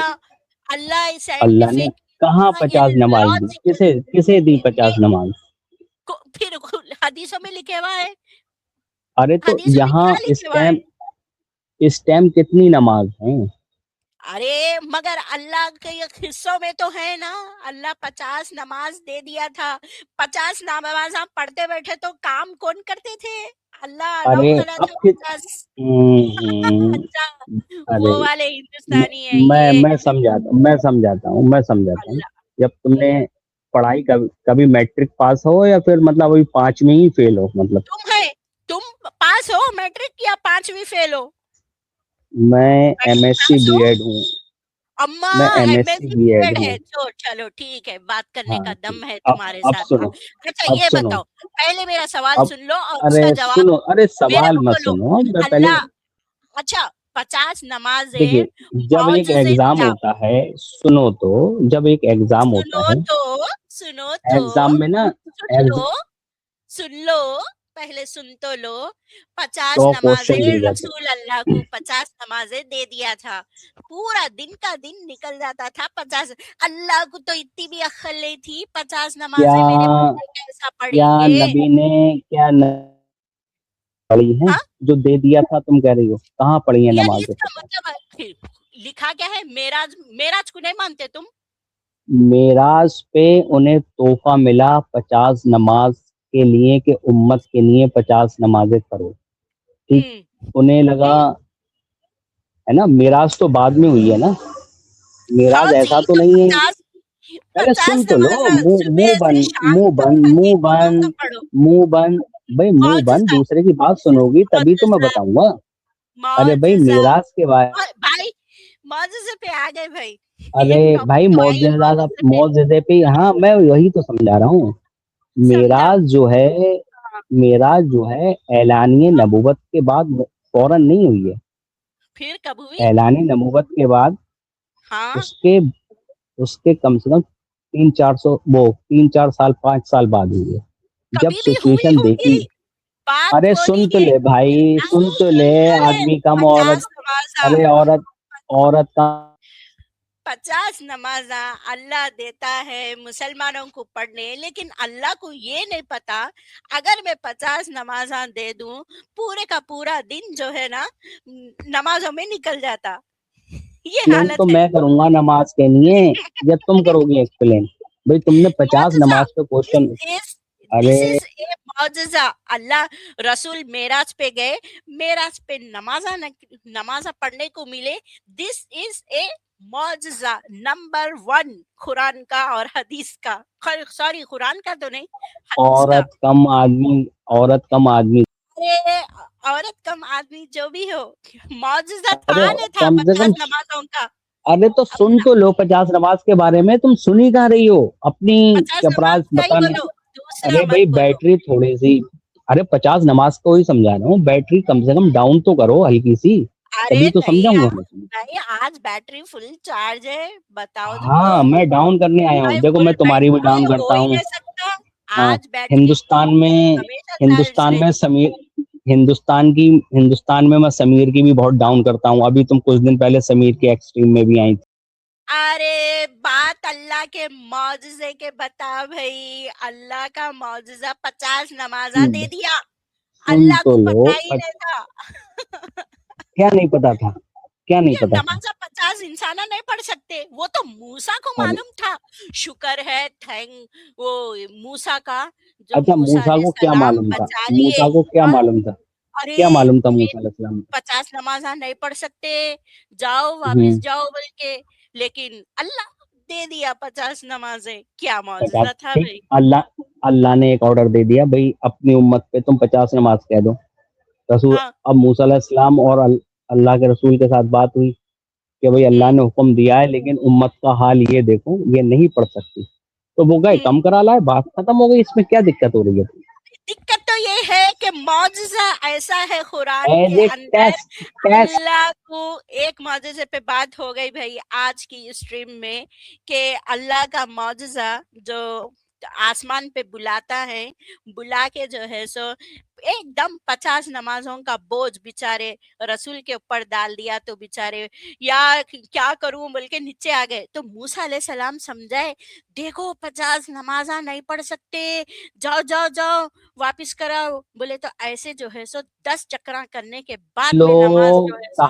Speaker 2: اللہ
Speaker 4: اللہ نے کہاں 50 نماز دی؟ کسے دی 50 نماز؟
Speaker 2: پھر حدیثوں میں لکھے ہوا ہے.
Speaker 4: ارے تو
Speaker 2: حدیثوں میں
Speaker 4: یہاں
Speaker 2: کیا لکھے ہوا ہے؟
Speaker 4: اس ٹائم کتنی نماز ہیں؟
Speaker 2: ارے مگر اللہ کے حصوں میں تو ہے نا، اللہ 50 نماز دے دیا تھا. 50 نماز ہم پڑھتے بیٹھے تو کام کون کرتے تھے؟ اللہ
Speaker 4: ارے
Speaker 2: الاؤ کرا
Speaker 4: اب
Speaker 2: تھا
Speaker 4: پھر
Speaker 2: 50. اچھا
Speaker 4: ارے
Speaker 2: وہ والے ہندوستانی ہے یہ.
Speaker 4: میں سمجھاتا ہوں.
Speaker 2: اللہ
Speaker 4: جب تم نے پڑھائی کبھی میٹرک پاس ہو یا پھر مطلب ابھی 5ویں ہی فیل ہو؟ مطلب
Speaker 2: تم پاس ہو میٹرک یا 5ویں فیل ہو؟
Speaker 4: میں M S C B Ed ہوں.
Speaker 2: اما
Speaker 4: میں M
Speaker 2: M
Speaker 4: S
Speaker 2: S
Speaker 4: C
Speaker 2: C
Speaker 4: B Ed
Speaker 2: ہے.
Speaker 4: ہوں.
Speaker 2: چلو ٹھیک ہے، بات کرنے
Speaker 4: ہاں
Speaker 2: کا
Speaker 4: ٹھیک.
Speaker 2: دم ہے
Speaker 4: اب
Speaker 2: تمہارے
Speaker 4: اب
Speaker 2: ساتھ.
Speaker 4: سنو
Speaker 2: اچھا
Speaker 4: اب
Speaker 2: یہ
Speaker 4: سنو
Speaker 2: بتاؤ، پہلے میرا سوال
Speaker 4: اب
Speaker 2: سن لو اور اس
Speaker 4: ارے
Speaker 2: کا جواب
Speaker 4: سنو، ارے
Speaker 2: میرے
Speaker 4: سوال
Speaker 2: کو
Speaker 4: مت
Speaker 2: بولو.
Speaker 4: سنو میں پہلے.
Speaker 2: اللہ اچھا 50 نمازیں
Speaker 4: دیکھیے، جب ایک
Speaker 2: معجزے
Speaker 4: ایگزام
Speaker 2: جا
Speaker 4: ہوتا ہے، سنو تو، جب ایک ایگزام ہوتا ہے،
Speaker 2: سنو تو
Speaker 4: ایگزام میں نا
Speaker 2: سن لو پہلے سن تو لو. 50
Speaker 4: 100
Speaker 2: نمازیں
Speaker 4: کوشچن دیے جاتے.
Speaker 2: رسول اللہ کو 50 نمازیں دے دیا تھا. پورا دن کا دن نکل جاتا تھا 50. اللہ کو تو اتنی بھی عقل نہیں تھی 50 نمازیں میرے بندے کیسا پڑھیں گے.
Speaker 4: نبی نے کیا پڑھی ہیں
Speaker 2: ہاں
Speaker 4: جو دے دیا تھا؟ تم کہہ رہی ہو کہاں پڑھی ہیں
Speaker 2: یعنی
Speaker 4: نمازیں؟
Speaker 2: اس کا مطلب لکھا کیا ہے؟ معراج کو نہیں مانتے تم؟
Speaker 4: معراج پہ انہیں تحفہ ملا 50 نماز کے لیے کہ امت کے لیے 50 نمازیں کرو. ٹھیک، انہیں لگا ہے نا. معراج تو بعد میں ہوئی ہے نا،
Speaker 2: ہاں
Speaker 4: معراج
Speaker 2: جی
Speaker 4: ایسا تو
Speaker 2: تو
Speaker 4: نہیں ہے.
Speaker 2: 50
Speaker 4: پہلے سن تو لو.
Speaker 2: صبح سے شام تک حدیثوں کا پڑھو.
Speaker 4: بھائی منہ بند،
Speaker 2: معجزہ
Speaker 4: دوسرے کی بات سنو گی تبھی تو میں بتاؤں گا. ارے بھائی
Speaker 2: معجزہ
Speaker 4: معراج کے بعد،
Speaker 2: بھائی معجزے پہ آ گئے بھائی.
Speaker 4: ارے بھائی معجزے پہ، ہاں میں وہی تو سمجھا رہا ہوں.
Speaker 2: سمجھا.
Speaker 4: معراج جو ہے اعلانیہ نبوت کے بعد فوراً نہیں ہوئی ہے.
Speaker 2: پھر کب ہوئی؟
Speaker 4: اعلانیہ نبوت کے بعد
Speaker 2: ہاں
Speaker 4: اس کے کم سے کم 3-4 سال 5 سال بعد ہوئی ہے. جب
Speaker 2: کبھی بھی ہوئی
Speaker 4: سچویشن دیکھی.
Speaker 2: ہوگی. بات
Speaker 4: ارے سن تو
Speaker 2: بولیے.
Speaker 4: لے بھائی، سن تو لے. آدمی کم، عورت.
Speaker 2: 50 نمازاں
Speaker 4: ارے عورت کا
Speaker 2: 50 نمازاں اللہ دیتا ہے مسلمانوں کو پڑھنے، لیکن اللہ کو یہ نہیں پتا اگر میں 50 نمازاں دے دوں پورے کا پورا دن جو ہے نا نمازوں میں نکل جاتا. یہ
Speaker 4: ایکسپلین تو
Speaker 2: حالت ہے.
Speaker 4: میں کروں گا نماز کے لیے یا تم کرو گی ایکسپلین؟ بھائی تم نے 50
Speaker 2: معجزہ.
Speaker 4: نماز پہ question.
Speaker 2: This
Speaker 4: array
Speaker 2: is a معجزہ. اللہ رسول معراج پہ گئے، معراج پہ نمازاں پڑھنے کو ملے. دس از اے معجزہ نمبر 1 قرآن کا اور حدیث کا. سوری قرآن کا تو نہیں، حدیث کا.
Speaker 4: عورت کم آدمی
Speaker 2: عورت کم آدمی جو بھی ہو، معجزہ
Speaker 4: ارے
Speaker 2: تھا نہیں تھا
Speaker 4: کم سے
Speaker 2: 50
Speaker 4: کم.
Speaker 2: نمازوں کا.
Speaker 4: ارے تو سن تو لو 50 نماز کے بارے میں. تم سنی کہاں رہی ہو اپنی
Speaker 2: 50
Speaker 4: چپراس
Speaker 2: نماز کا ہی
Speaker 4: بتانے.
Speaker 2: بولو، دوسرا
Speaker 4: ارے بھائی
Speaker 2: مت بولو.
Speaker 4: بیٹری تھوڑی سی. ارے 50 نماز کو ہی سمجھا رہا ہوں. بیٹری کم سے کم ڈاؤن تو کرو ہلکی سی،
Speaker 2: ارے
Speaker 4: تبھی تو سمجھاؤں گا.
Speaker 2: نہیں آج بیٹری فل چارج ہے. بتاؤ
Speaker 4: ہاں میں ڈاؤن کرنے آیا ہوں. دیکھو
Speaker 2: فل
Speaker 4: میں تمہاری بھی ڈاؤن
Speaker 2: بیٹری ہو
Speaker 4: کرتا
Speaker 2: ہی
Speaker 4: ہوں.
Speaker 2: نہیں سکتا.
Speaker 4: ہاں
Speaker 2: آج بیٹری ہمیشہ چارج رہتی.
Speaker 4: ہندوستان میں میں سمیر کی بھی بہت ڈاؤن کرتا ہوں. ابھی تم کچھ دن پہلے سمیر کی ایکسٹریم میں بھی آئی تھی.
Speaker 2: ارے بات اللہ کے معجزے کے بتا بھائی. اللہ کا معجزہ 50 نمازاں دے دیا.
Speaker 4: سن
Speaker 2: اللہ
Speaker 4: تو
Speaker 2: کو
Speaker 4: لو.
Speaker 2: پتا ہی نہیں تھا.
Speaker 4: کیا نہیں پتا تھا؟ کیا نہیں
Speaker 2: یہ
Speaker 4: پتا تھا؟
Speaker 2: نمازاں 50 انسانہ نہیں پڑھ سکتے. وہ تو موسیٰ کو
Speaker 4: ارے
Speaker 2: معلوم تھا. شکر ہے وہ موسیٰ کا جو
Speaker 4: اچھا،
Speaker 2: موسیٰ
Speaker 4: موسیٰ
Speaker 2: علیہ
Speaker 4: کو کیا
Speaker 2: السلام
Speaker 4: معلوم تھا؟
Speaker 2: بچا لیے.
Speaker 4: موسیٰ کو کیا
Speaker 2: ہاں
Speaker 4: معلوم تھا؟
Speaker 2: ارے
Speaker 4: کیا معلوم تھا موسیٰ علیہ السلام کو؟
Speaker 2: 50 نمازاں نہیں پڑھ سکتے، جاؤ
Speaker 4: ہوں.
Speaker 2: واپس جاؤ بول کے. لیکن اللہ دے دیا 50 نمازیں. کیا معجزہ تھا
Speaker 4: ٹھیک.
Speaker 2: بھائی.
Speaker 4: اللہ نے ایک آرڈر دے دیا بھائی اپنی امت پہ تم 50 نماز کہہ دو. رسول
Speaker 2: ہاں
Speaker 4: اب موسیٰ علیہ السلام اور اللہ کے رسول کے ساتھ بات ہوئی. کہ بھئی اللہ نے حکم دیا ہے لیکن امت کا حال یہ دیکھو یہ نہیں پڑھ سکتی, تو وہ گئے کم کرا لائے, بات ختم ہو گئی. اس میں کیا دقت ہو رہی ہے؟
Speaker 2: دقت تو یہ ہے کہ معجزہ ایسا ہے قرآن
Speaker 4: ایز
Speaker 2: کے
Speaker 4: اے
Speaker 2: اندر,
Speaker 4: ٹیسٹ
Speaker 2: اللہ کو ایک معجزے پہ بات ہو گئی بھائی آج کی اسٹریم میں, کہ اللہ کا معجزہ جو آسمان پہ بلاتا ہے, بلا کے جو ہے سو ایک دم 50 نمازوں کا بوجھ بیچارے رسول کے اوپر ڈال دیا, تو بیچارے یا کیا کروں بول کے نیچے آ گئے. تو موسیٰ علیہ السلام سمجھائے, دیکھو 50 نمازاں نہیں پڑھ سکتے, جاؤ جاؤ جاؤ واپس کراؤ. بولے تو ایسے جو ہے سو 10 چکراں کرنے کے بعد میں نماز
Speaker 4: لوگ
Speaker 2: جو ہے سو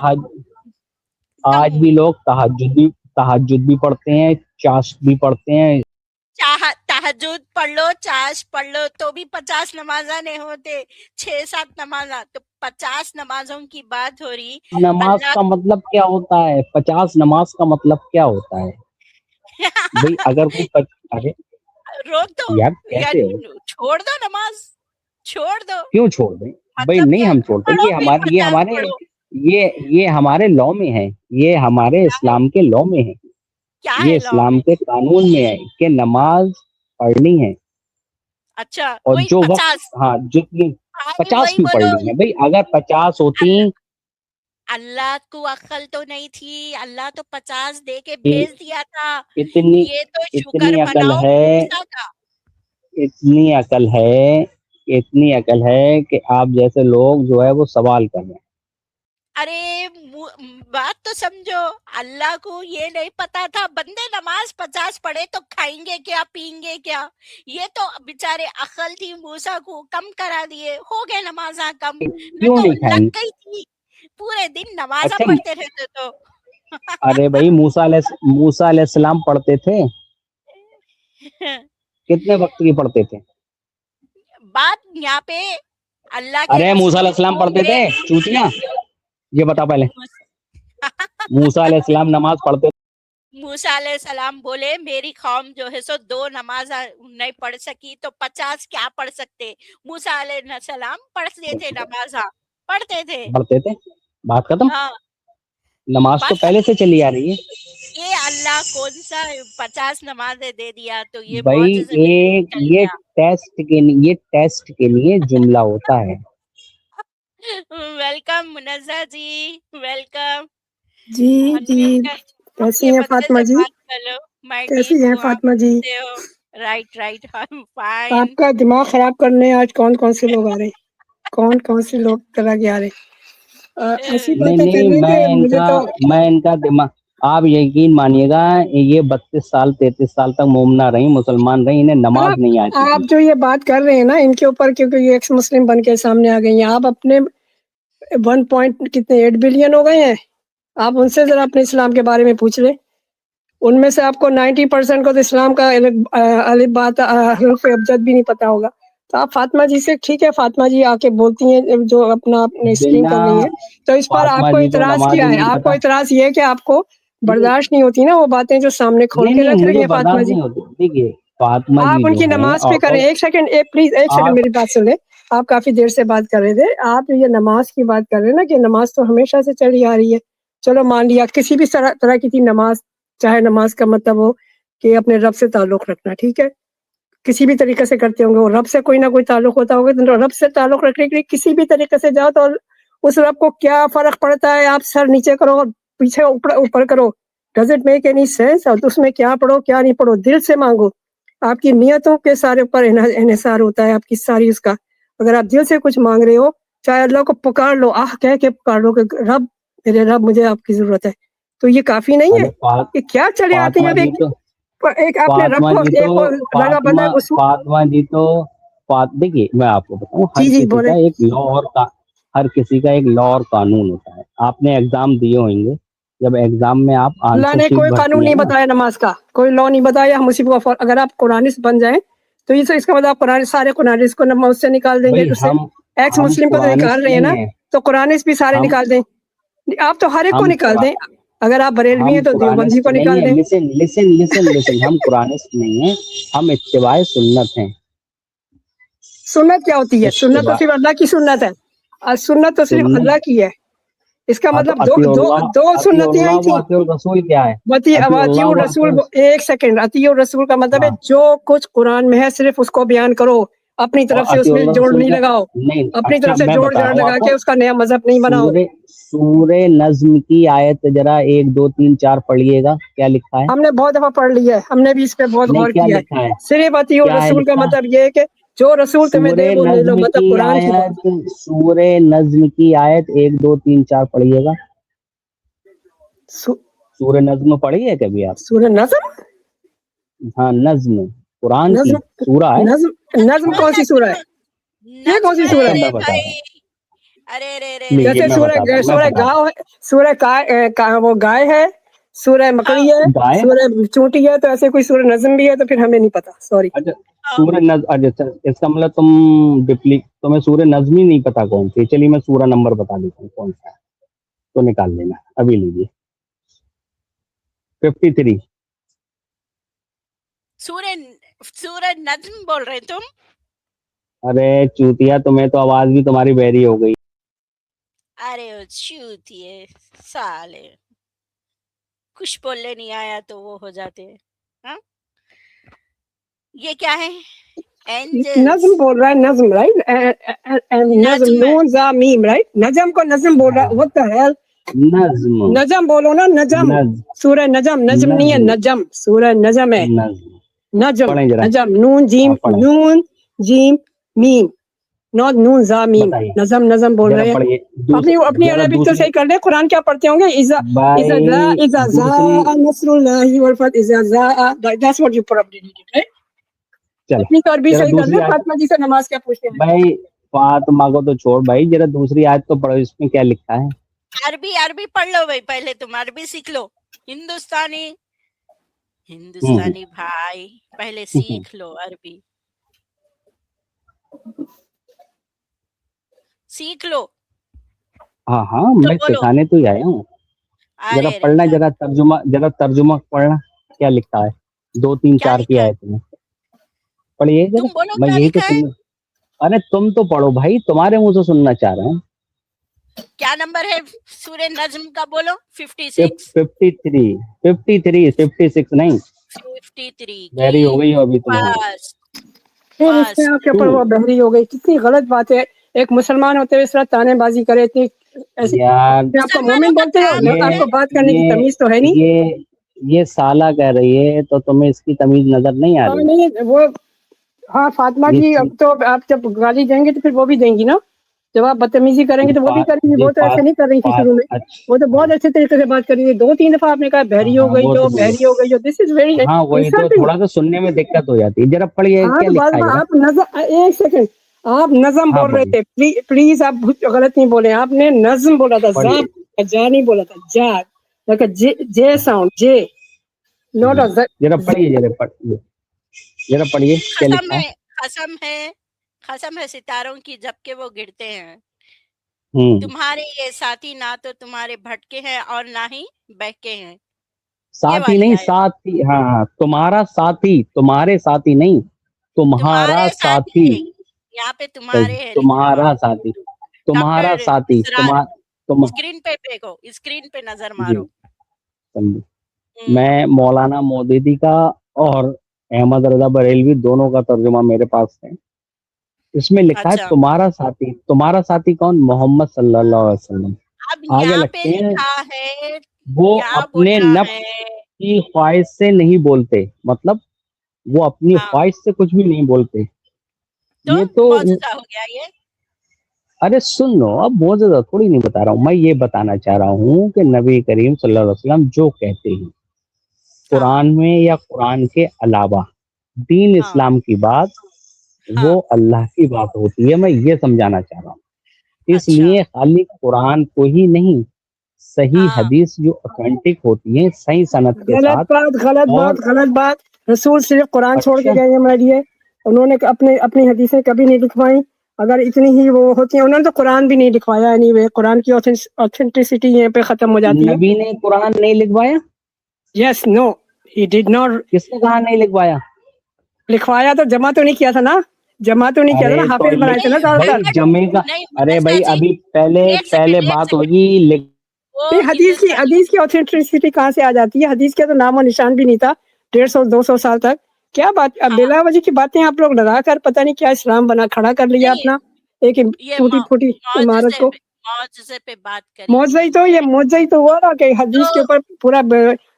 Speaker 4: آج بھی لوگ تہجد بھی پڑھتے ہیں, چاشت بھی پڑھتے ہیں.
Speaker 2: تہجد پڑھ لو, چاش پڑھ لو, تو بھی 50 نمازاں نہیں ہوتے, 6-7 نمازاں. تو 50 نمازوں کی بات ہو رہی.
Speaker 4: نماز کا مطلب کیا ہوتا ہے؟ 50 نماز کا مطلب کیا ہوتا ہے بھئی؟ اگر کوئی ارے
Speaker 2: روک دو
Speaker 4: یار
Speaker 2: یا
Speaker 4: کیسے ہو,
Speaker 2: چھوڑ دو, نماز چھوڑ دو.
Speaker 4: کیوں چھوڑ دیں بھئی؟
Speaker 2: مطلب
Speaker 4: نہیں
Speaker 2: کیا
Speaker 4: ہم چھوڑتے,
Speaker 2: پڑھو
Speaker 4: یہ
Speaker 2: بھائی, 50
Speaker 4: ہمارے
Speaker 2: پڑھو.
Speaker 4: یہ ہمارے لاء میں ہے, یہ ہمارے اسلام کے لاء میں ہے,
Speaker 2: کیا
Speaker 4: یہ
Speaker 2: ہے لاء
Speaker 4: اسلام
Speaker 2: میں؟
Speaker 4: کے قانون میں ہے کہ نماز پڑھنی ہے.
Speaker 2: اچھا
Speaker 4: اور
Speaker 2: وہی
Speaker 4: جو
Speaker 2: 50.
Speaker 4: وقت, ہاں جتنی
Speaker 2: آپ بھی
Speaker 4: 50
Speaker 2: وہی
Speaker 4: کیوں
Speaker 2: بولو,
Speaker 4: پڑھنی ہے بھئی؟ اگر 50 ہوتی
Speaker 2: اللہ کو عقل تو نہیں تھی, اللہ تو 50 دے کے
Speaker 4: کہ
Speaker 2: بھیج دیا تھا.
Speaker 4: اتنی
Speaker 2: یہ تو شکر
Speaker 4: اتنی عقل
Speaker 2: مناؤ
Speaker 4: ہے,
Speaker 2: موسیٰ کا.
Speaker 4: اتنی عقل ہے کہ آپ جیسے لوگ جو ہے وہ سوال کر رہے ہیں.
Speaker 2: ارے بات تو سمجھو, اللہ کو یہ نہیں پتا تھا بندے نماز 50 پڑھے تو کھائیں گے کیا, پئیں گے کیا. یہ تو بیچارے عقل تھی موسیٰ کو, کم کرا دیے, ہو گئے نمازاں کم. نہ
Speaker 4: کیوں
Speaker 2: تو
Speaker 4: نہیں کھائیں
Speaker 2: لگ
Speaker 4: گے؟
Speaker 2: گئی تھی, پورے دن نمازاں
Speaker 4: اچھا
Speaker 2: پڑھتے رہتے تو.
Speaker 4: ارے بھائی موسیٰ علیہ السلام پڑھتے تھے, کتنے وقت کی پڑھتے تھے؟
Speaker 2: بات یہاں پہ اللہ کے
Speaker 4: ارے موسیٰ علیہ
Speaker 2: رسول
Speaker 4: السلام پڑھتے
Speaker 2: بولے.
Speaker 4: تھے چوتیاں, یہ بتا پہلے. موسیٰ علیہ السلام نماز پڑھتے
Speaker 2: موسیٰ علیہ السلام بولے میری قوم جو ہے سو 2 نماز نہیں پڑھ سکی تو 50 کیا پڑھ سکتے. موسیٰ علیہ السلام پڑھتے تھے, نمازاں پڑھتے تھے.
Speaker 4: بات ختم.
Speaker 2: ہاں
Speaker 4: نماز تو
Speaker 2: بات
Speaker 4: پہلے سے چلی آ رہی ہے.
Speaker 2: یہ اللہ کون سا 50 نمازیں دے دیا تو یہ
Speaker 4: بھائی
Speaker 2: معجزے میں سے
Speaker 4: ایک
Speaker 2: نکل
Speaker 4: یہ
Speaker 2: گیا.
Speaker 4: ٹیسٹ کے لیے جملہ ہوتا ہے.
Speaker 2: ویلکم منزہ جی, ویلکم.
Speaker 5: جی کیسی
Speaker 2: یہ
Speaker 5: ہیں
Speaker 2: بچے
Speaker 5: فاطمہ
Speaker 2: سے
Speaker 5: جی؟
Speaker 2: بات کر لو. میں
Speaker 5: کیسی
Speaker 2: ٹھیک
Speaker 5: ہیں
Speaker 2: ہوں, آپ
Speaker 5: فاطمہ جی؟
Speaker 2: کیسے ہو؟ Right fine.
Speaker 5: آپ کا دماغ خراب کرنے آج کون سے لوگ آ رہے ہیں, کون سے لوگ طرح کے آ رہے ہیں, ایسی باتیں کر
Speaker 4: نہیں
Speaker 5: رہے
Speaker 4: میں
Speaker 5: کہ مجھے تو
Speaker 4: ان کا دماغ, آپ یقین مانیے گا یہ 32 سال 33 سال تک مومنہ رہی, مسلمان رہی, انہیں نماز نہیں آتی تھی.
Speaker 5: آپ جو یہ بات کر رہے ہیں نا ان کے اوپر, کیونکہ یہ ایکس مسلم بن کے سامنے آ گئی ہیں, آپ اپنے 1.8 بلین ہو گئے ہیں, آپ ان سے ذرا اپنے اسلام کے بارے میں پوچھ لیں. ان میں سے آپ کو 90% کو تو اسلام کا الف بات حروف ابجد بھی نہیں پتا ہوگا. تو آپ فاطمہ جی سے, ٹھیک ہے فاطمہ جی آ کے بولتی ہیں جو اپنا اسکرین
Speaker 4: بنا
Speaker 5: کر رہی ہے, تو اس پر آپ
Speaker 4: فاطمہ
Speaker 5: کو
Speaker 4: جی تو
Speaker 5: اعتراض
Speaker 4: نماز
Speaker 5: کیا
Speaker 4: ہی
Speaker 5: ہے؟
Speaker 4: نہیں
Speaker 5: آپ کو
Speaker 4: پتا.
Speaker 5: اعتراض یہ ہے کہ آپ کو برداشت نہیں ہوتی نا وہ باتیں جو سامنے کھول کے
Speaker 4: نہیں
Speaker 5: رکھ رہی
Speaker 4: مجھے
Speaker 5: ہیں فاطمہ
Speaker 4: برداشت
Speaker 5: جی.
Speaker 4: نہیں ہوتی. دیکھیے فاطمہ جی
Speaker 5: آپ ان
Speaker 4: جو
Speaker 5: کی
Speaker 4: ہیں
Speaker 5: نماز پہ
Speaker 4: اور
Speaker 5: کریں. ایک سیکنڈ, پلیز ایک سیکنڈ میری بات سن لیں. آپ کافی دیر سے بات کر رہے تھے, آپ یہ نماز کی بات کر رہے ہیں نا کہ نماز تو ہمیشہ سے چلی آ رہی ہے. چلو مان لیا کسی بھی طرح کی تھی نماز, چاہے نماز کا مطلب ہو کہ اپنے رب سے تعلق رکھنا, ٹھیک ہے, کسی بھی طریقے سے کرتے ہوں گے, اور رب سے کوئی نہ کوئی تعلق ہوتا ہوگا, تو رب سے تعلق رکھنے کے لیے کسی بھی طریقے سے جاؤ تو اس رب کو کیا فرق پڑتا ہے آپ سر نیچے کرو پیچھے اوپر کرو, does it make any sense? اور اس میں کیا پڑھو کیا نہیں پڑھو, دل سے مانگو. آپ کی نیتوں کے سارے اوپر انحصار ہوتا ہے, آپ کی ساری اس کا. اگر آپ دل سے کچھ مانگ رہے ہو, چاہے اللہ کو پکار لو, کہہ کے پکار لو کہ رب, میرے رب مجھے آپ کی ضرورت ہے, تو یہ کافی نہیں ہے. یہ کیا چلے آتے ہیں؟ اب ایک آپ نے رب کو ایک لگا بندہ اس
Speaker 4: فاطمہ جی تو دیکھیے میں آپ کو بتاؤں, ہر
Speaker 5: جی
Speaker 4: کسی
Speaker 5: بولے.
Speaker 4: کا ایک لا اور قانون ہوتا ہے. آپ نے ایگزام دیے ہوئیں گے, جب ایگزام میں آپ
Speaker 5: اللہ
Speaker 4: آنسر
Speaker 5: نے
Speaker 4: شیٹ
Speaker 5: کوئی قانون
Speaker 4: بھرتی ہیں
Speaker 5: نہیں
Speaker 4: نا,
Speaker 5: بتایا نماز کا, کوئی لا نہیں بتایا. ہم اسی کو اگر آپ قرآنسٹ بن جائیں تو یہ اس کا مطلب قرآن سارے قرآنسٹ کو نماز سے نکال دیں گے.
Speaker 4: بھائی
Speaker 5: اس سے ایکس
Speaker 4: ہم
Speaker 5: مسلم کو تو نکال
Speaker 4: قرآنسٹ
Speaker 5: رہے ہیں نا,
Speaker 4: نہیں ہیں,
Speaker 5: تو قرآنسٹ بھی سارے
Speaker 4: ہم
Speaker 5: نکال دیں. آپ تو ہر ایک کو
Speaker 4: ہم
Speaker 5: نکال دیں. اگر آپ بریلوی ہیں
Speaker 4: ہم
Speaker 5: تو دیوبندی
Speaker 4: قرآنسٹ
Speaker 5: کو
Speaker 4: نہیں
Speaker 5: نکال
Speaker 4: ہیں.
Speaker 5: دیں.
Speaker 4: لسن ہم قرآنسٹ نہیں ہیں, ہم اتباع سنت ہیں.
Speaker 5: سنت کیا ہوتی ہے؟ سنت تو
Speaker 4: اتباع
Speaker 5: صرف اللہ کی سنت ہے, اور سنت تو صرف
Speaker 4: سنت
Speaker 5: اللہ کی ہے. इसका
Speaker 4: हाँ, तो
Speaker 5: मतलब दो सुन्नतें आई थी।
Speaker 4: अतिउल रसूल क्या है?
Speaker 5: अतिउल रसूल, एक सेकंड, अतिउल रसूल का मतलब है जो कुछ कुरान में है सिर्फ उसको बयान करो, अपनी तरफ से उसमें जोड़ नहीं लगाओ, अपनी तरफ से जोड़ जड़ लगा के उसका नया मजहब नहीं बनाओ।
Speaker 4: सूरे नज्म की आयत जरा 1 2 3 4 पढ़िएगा, क्या लिखा है?
Speaker 5: हमने बहुत दफा पढ़ लिया है, हमने भी इस पे बहुत गौर किया है। सिर्फ अतिउल रसूल का मतलब ये है कि जो रसूल तुम्हें दे वो ले लो, मतलब कुरान की बात।
Speaker 4: सूरे नज्म की आयत 1 2 3 4 पढ़िएगा। सूरे नज्म पढ़ी है कभी आप?
Speaker 5: सूरे नज्म?
Speaker 4: हाँ, नज्म कुरान की सूरा है।
Speaker 5: नज्म कौन सी सूरा है? ये कौन सी सूरा है?
Speaker 2: अरे
Speaker 5: जैसे सूरह गाँव है, सूरह वो गाय है, सूरह मकड़ी है, सूरह चूंटी है, तो ऐसे कोई सूरह नज्म भी है, तो फिर हमें नहीं पता, सॉरी।
Speaker 4: अच्छा, सूरह नज्म, अच्छा इसका मतलब तुम्हें सूरह नज्म ही नहीं पता कौन सी? चलिए मैं सूरह नंबर बता देता हूँ कौन सा है, तो निकाल लेना, अभी लीजिए। 53।
Speaker 2: सूरह नज्म बोल रहे तुम?
Speaker 4: अरे चूतिया, तुम्हें तो आवाज भी तुम्हारी बहरी हो गई।
Speaker 2: अरे चूतिए साले, कुछ बोलने नहीं आया तो वो हो जाते हैं। हाँ, ये क्या है?
Speaker 5: नज्म बोल रहा है, नज्म, राइट? नज्म, नून जा मीम, राइट? नजम को नज्म बोल रहा है। What the hell? नजम बोलो ना, नजम। सूरह नजम, नज्म नहीं है, नजम, सूरह नजम है। नजम, नून जीम मीम, नॉट नून जा मीम। नजम बोल रहे हैं। अपनी अरबिक तो सही कर ले। कुरान क्या पढ़ते होंगे? इज़ा ज़ा नस्रुल्लाहि वल फतह, इज़ा ज़ा, that's what you probably need, right? अपनी तो अरबी सही कर ले। फातिमा जी से नमाज क्या पूछते हैं
Speaker 4: भाई? फातिमा को तो छोड़ भाई, जरा दूसरी आयत तो पढ़ो, इसमें क्या लिखा है?
Speaker 2: अरबी पढ़ लो भाई, पहले तुम अरबी सीख लो। हिंदुस्तानी भाई पहले सीख लो, अरबी सीख लो।
Speaker 4: हाँ, मैं सिखाने तो ही आया हूँ। जरा पढ़ना, जरा तर्जुमा पढ़ना, क्या लिखा है? 2 3 4 की आयत में पढ़िए जरा। मैं यही तो सुन, अरे तुम तो पढ़ो भाई, तुम्हारे मुंह से सुनना चाह रहा हूँ।
Speaker 2: क्या नंबर है सूरह नज्म का? बोलो। 56
Speaker 4: 56 नहीं,
Speaker 2: 53
Speaker 4: बहरी हो गई हो अभी तुम्हारी।
Speaker 5: आपके ऊपर वो बहरी हो गई। कितनी गलत बात है, एक मुसलमान होते हुए इस तरह तानेबाजी करे। इतनी ऐसी आपको मोमिन बोलते हो, आपको बात करने की तमीज तो है नहीं।
Speaker 4: ये साला कह रही है, तो तुम्हें इसकी तमीज नजर नहीं आ रही?
Speaker 5: नहीं वो, हाँ फातिमा की, अब तो आप जब गाली देंगे तो फिर वो भी देंगी ना, जब आप बदतमीजी करेंगे तो वो भी करेंगी। वो तो ऐसे नहीं कर रही थी शुरू में, वो तो बहुत अच्छे तरीके से बात कर रही है। 2 3 दफा आपने कहा बहरी हो गई जो, दिस इज वेरी,
Speaker 4: हाँ वही तो, थोड़ा सा सुनने में दिक्कत हो जाती है। जरा पढ़िए क्या लिखा है।
Speaker 5: आप नजम, एक सेकंड, आप नजम बोल रहे थे, प्लीज आप गलत नहीं बोले। आपने नज्म बोला था, जा नहीं बोला था, जा, जे साउंड, जे, नॉट अ।
Speaker 4: जरा पढ़िए क्या लिखा है।
Speaker 2: कसम है सितारों की जबकि वो गिरते हैं, तुम्हारे ये साथी ना तो तुम्हारे भटके हैं और ना ही बहके हैं।
Speaker 4: साथी नहीं, साथी, हाँ, तुम्हारा साथी, तुम्हारे साथी नहीं, तुम्हारा साथी।
Speaker 2: यहाँ पे तुम्हारे है,
Speaker 4: तुम्हारा साथी,
Speaker 2: स्क्रीन पे देखो, स्क्रीन पे नजर मारो।
Speaker 4: मैं मौलाना मौदूदी का और अहमद रजा बरेलवी दोनों का तर्जुमा मेरे पास है। इसमें लिखा है तुम्हारा साथी कौन? मोहम्मद सल्लल्लाहु अलैहि वसल्लम। आगे लगते हैं वो अपने नफ्स की ख्वाहिश से नहीं बोलते, मतलब वो अपनी ख्वाहिश से कुछ भी नहीं बोलते। ये तो
Speaker 2: हो गया ये।
Speaker 4: अरे सुन लो, अब बहुत ज्यादा थोड़ी नहीं बता रहा हूँ मैं, ये बताना चाह रहा हूँ कि नबी करीम सल्लल्लाहु अलैहि वसल्लम जो कहते हैं कुरान में या कुरान के अलावा दीन इस्लाम की बात, वो अल्लाह की बात होती है। मैं ये समझाना चाह रहा हूँ। इसलिए खाली कुरान को ही नहीं, सही हदीस जो ऑथेंटिक होती है, सही सनद के साथ।
Speaker 5: गलत बात। रसूल सिर्फ कुरान छोड़ के गए हमारे लिए, उन्होंने अपनी हदीसें कभी नहीं लिखवाई। अगर इतनी ही वो होती है, उन्होंने तो कुरान भी नहीं लिखवाया। एनीवे, कुरान की ऑथेंटिसिटी यहाँ पे खत्म हो जाती है।
Speaker 4: नबी ने कुरान नहीं लिखवाया?
Speaker 5: Yes, no, he did not.
Speaker 4: किसने कहा नहीं लिखवाया?
Speaker 5: लिखवाया तो जमा तो नहीं किया था ना, हाफिज बनाए थे ना।
Speaker 4: जमे का, अरे भाई अभी पहले बात होगी
Speaker 5: حدیث کی ऑथेंटिसिटी کہاں سے آ جاتی ہے؟ حدیث کا تو نام و نشان بھی نہیں تھا 150-200 سال تک. کیا بات بلا وجہ کی باتیں آپ لوگ لگا کر پتہ نہیں کیا اسلام بنا کھڑا کر لیا اپنا ایک ٹوٹی پھوٹی عمارت کو.
Speaker 2: معجزے پہ بات کریں.
Speaker 5: معجزہ ہی تو ہوا نا کہ حدیث کے اوپر پورا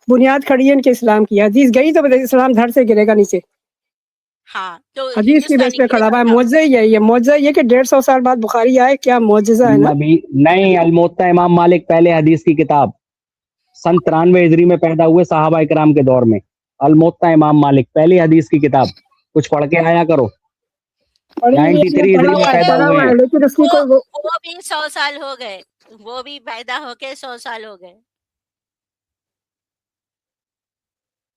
Speaker 5: بنیاد کھڑی ہے ان کے اسلام کی. حدیث گئی تو اسلام دھڑ سے گرے گا نیچے.
Speaker 2: ہاں تو
Speaker 5: حدیث کی بیس پہ کھڑا ہوا ہے. معجزہ ہی ہے یہ. معجزہ یہ کہ 150 سال بعد بخاری آئے. کیا معجزہ ہے نا.
Speaker 4: نہیں الموطا امام مالک پہلے حدیث کی کتاب 93 ہجری میں پیدا ہوئے صحابہ اکرام کے دور میں. الموطا امام مالک پہلی حدیث کی کتاب. کچھ پڑھ کے آیا کرو. 93 ہجری میں پیدا ہوئے ہیں.
Speaker 5: لیکن اس کی
Speaker 2: وہ بھی 100 سال ہو گئے. وہ بھی پیدا ہو کے 100 سال ہو گئے.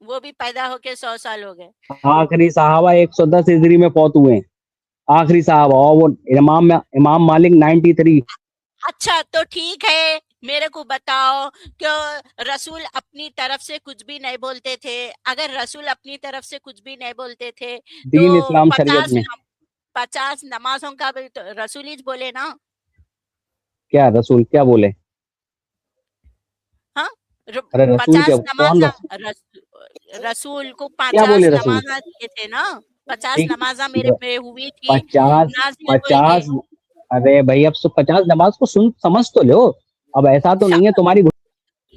Speaker 2: وہ بھی پیدا ہو کے 100 سال ہو گئے.
Speaker 4: آخری صحابہ 110 ہجری میں فوت ہوئے ہیں. آخری صحابہ. اور وہ امام مالک 93.
Speaker 2: اچھا تو ٹھیک ہے میرے کو بتاؤ کہ رسول اپنی طرف سے کچھ بھی نہیں بولتے تھے. اگر رسول اپنی طرف سے کچھ بھی نہیں بولتے تھے تو
Speaker 4: دین اسلام شریعت میں
Speaker 2: 50 نمازوں کا بھی تو رسول ہی بولے نا.
Speaker 4: کیا رسول کیا بولے؟
Speaker 2: ہاں
Speaker 4: ارے رسول
Speaker 2: 50
Speaker 4: کون
Speaker 2: رسول کو
Speaker 4: کیا
Speaker 2: 50
Speaker 4: بولے رسول؟
Speaker 2: نمازاں دیے تھے نا. 50 نمازاں میرے پہ ہوئی تھی
Speaker 4: 50
Speaker 2: نازل ہوئی تھی.
Speaker 4: ارے بھائی اب 50 نماز کو سمجھ تو لو. اب ایسا تو نہیں ہے تمہاری.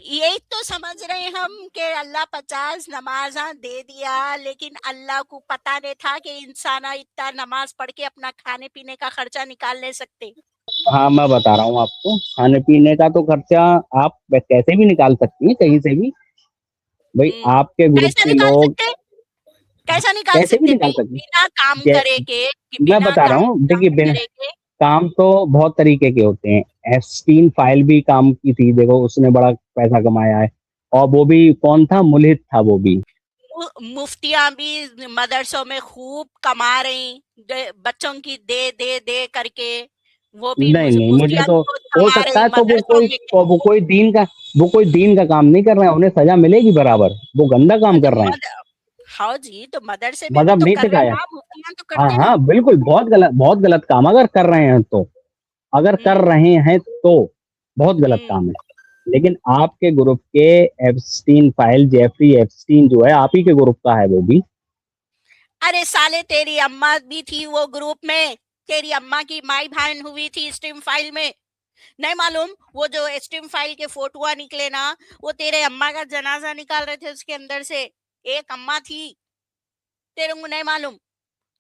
Speaker 2: یہی تو سمجھ رہے ہیں ہم کہ اللہ 50 نمازاں دے دیا لیکن اللہ کو پتا نہیں تھا کہ انسان اتنا نماز پڑھ کے اپنا کھانے پینے کا خرچہ نکال نہیں سکتے.
Speaker 4: ہاں میں بتا رہا ہوں آپ کو. کھانے پینے کا تو خرچہ آپ کیسے بھی نکال سکتی ہیں کہیں سے بھی. بھائی آپ کے گروپ
Speaker 2: کیسے
Speaker 4: کے
Speaker 2: نکال
Speaker 4: لوگ
Speaker 2: سکتے؟ کیسا نکال
Speaker 4: کیسے بھی
Speaker 2: سکتے؟
Speaker 4: نکال سکتے.
Speaker 2: بنا کام کرے کے.
Speaker 4: میں بتا رہا ہوں دیکھیے کام تو بہت طریقے کے ہوتے ہیں. ایپسٹین فائل بھی کام کی تھی. دیکھو اس نے بڑا پیسہ کمایا ہے. اور وہ بھی کون تھا؟ ملحد تھا وہ بھی.
Speaker 2: مفتیاں بھی مدرسوں میں خوب کما رہی بچوں کی دے دے دے کر کے. وہ بھی
Speaker 4: نہیں مجھے تو ہو
Speaker 2: کما
Speaker 4: سکتا
Speaker 2: رہی
Speaker 4: ہے تو
Speaker 2: مدرسوں میں.
Speaker 4: وہ کوئی دین کا کام نہیں کر رہے ہیں. انہیں سزا ملے گی برابر. وہ گندا کام کر رہے ہیں.
Speaker 2: ہاں جی تو مدرسے میں بھی
Speaker 4: مذہب
Speaker 2: تو
Speaker 4: نہیں
Speaker 2: کر رہے
Speaker 4: سکھایا.
Speaker 2: نا. مفتیاں تو
Speaker 4: ہاں
Speaker 2: کرتے نا.
Speaker 4: ہاں بالکل بہت غلط کام اگر کر رہے ہیں تو. اگر کر رہے ہیں تو بہت غلط کام ہے. لیکن آپ کے گروپ کے ایپسٹین فائل جیفری ایپسٹین جو ہے آپ ہی کے گروپ کا ہے وہ بھی.
Speaker 2: ارے سالے تیری اماں بھی تھی وہ گروپ میں. تیری اماں کی مائی بہن ہوئی تھی اسٹیم فائل میں. نہیں معلوم وہ جو اسٹیم فائل کے فوٹوا نکلے نا وہ تیرے اماں کا جنازہ نکال رہے تھے اس کے اندر سے. ایک اماں تھی. تیرے کو نہیں معلوم؟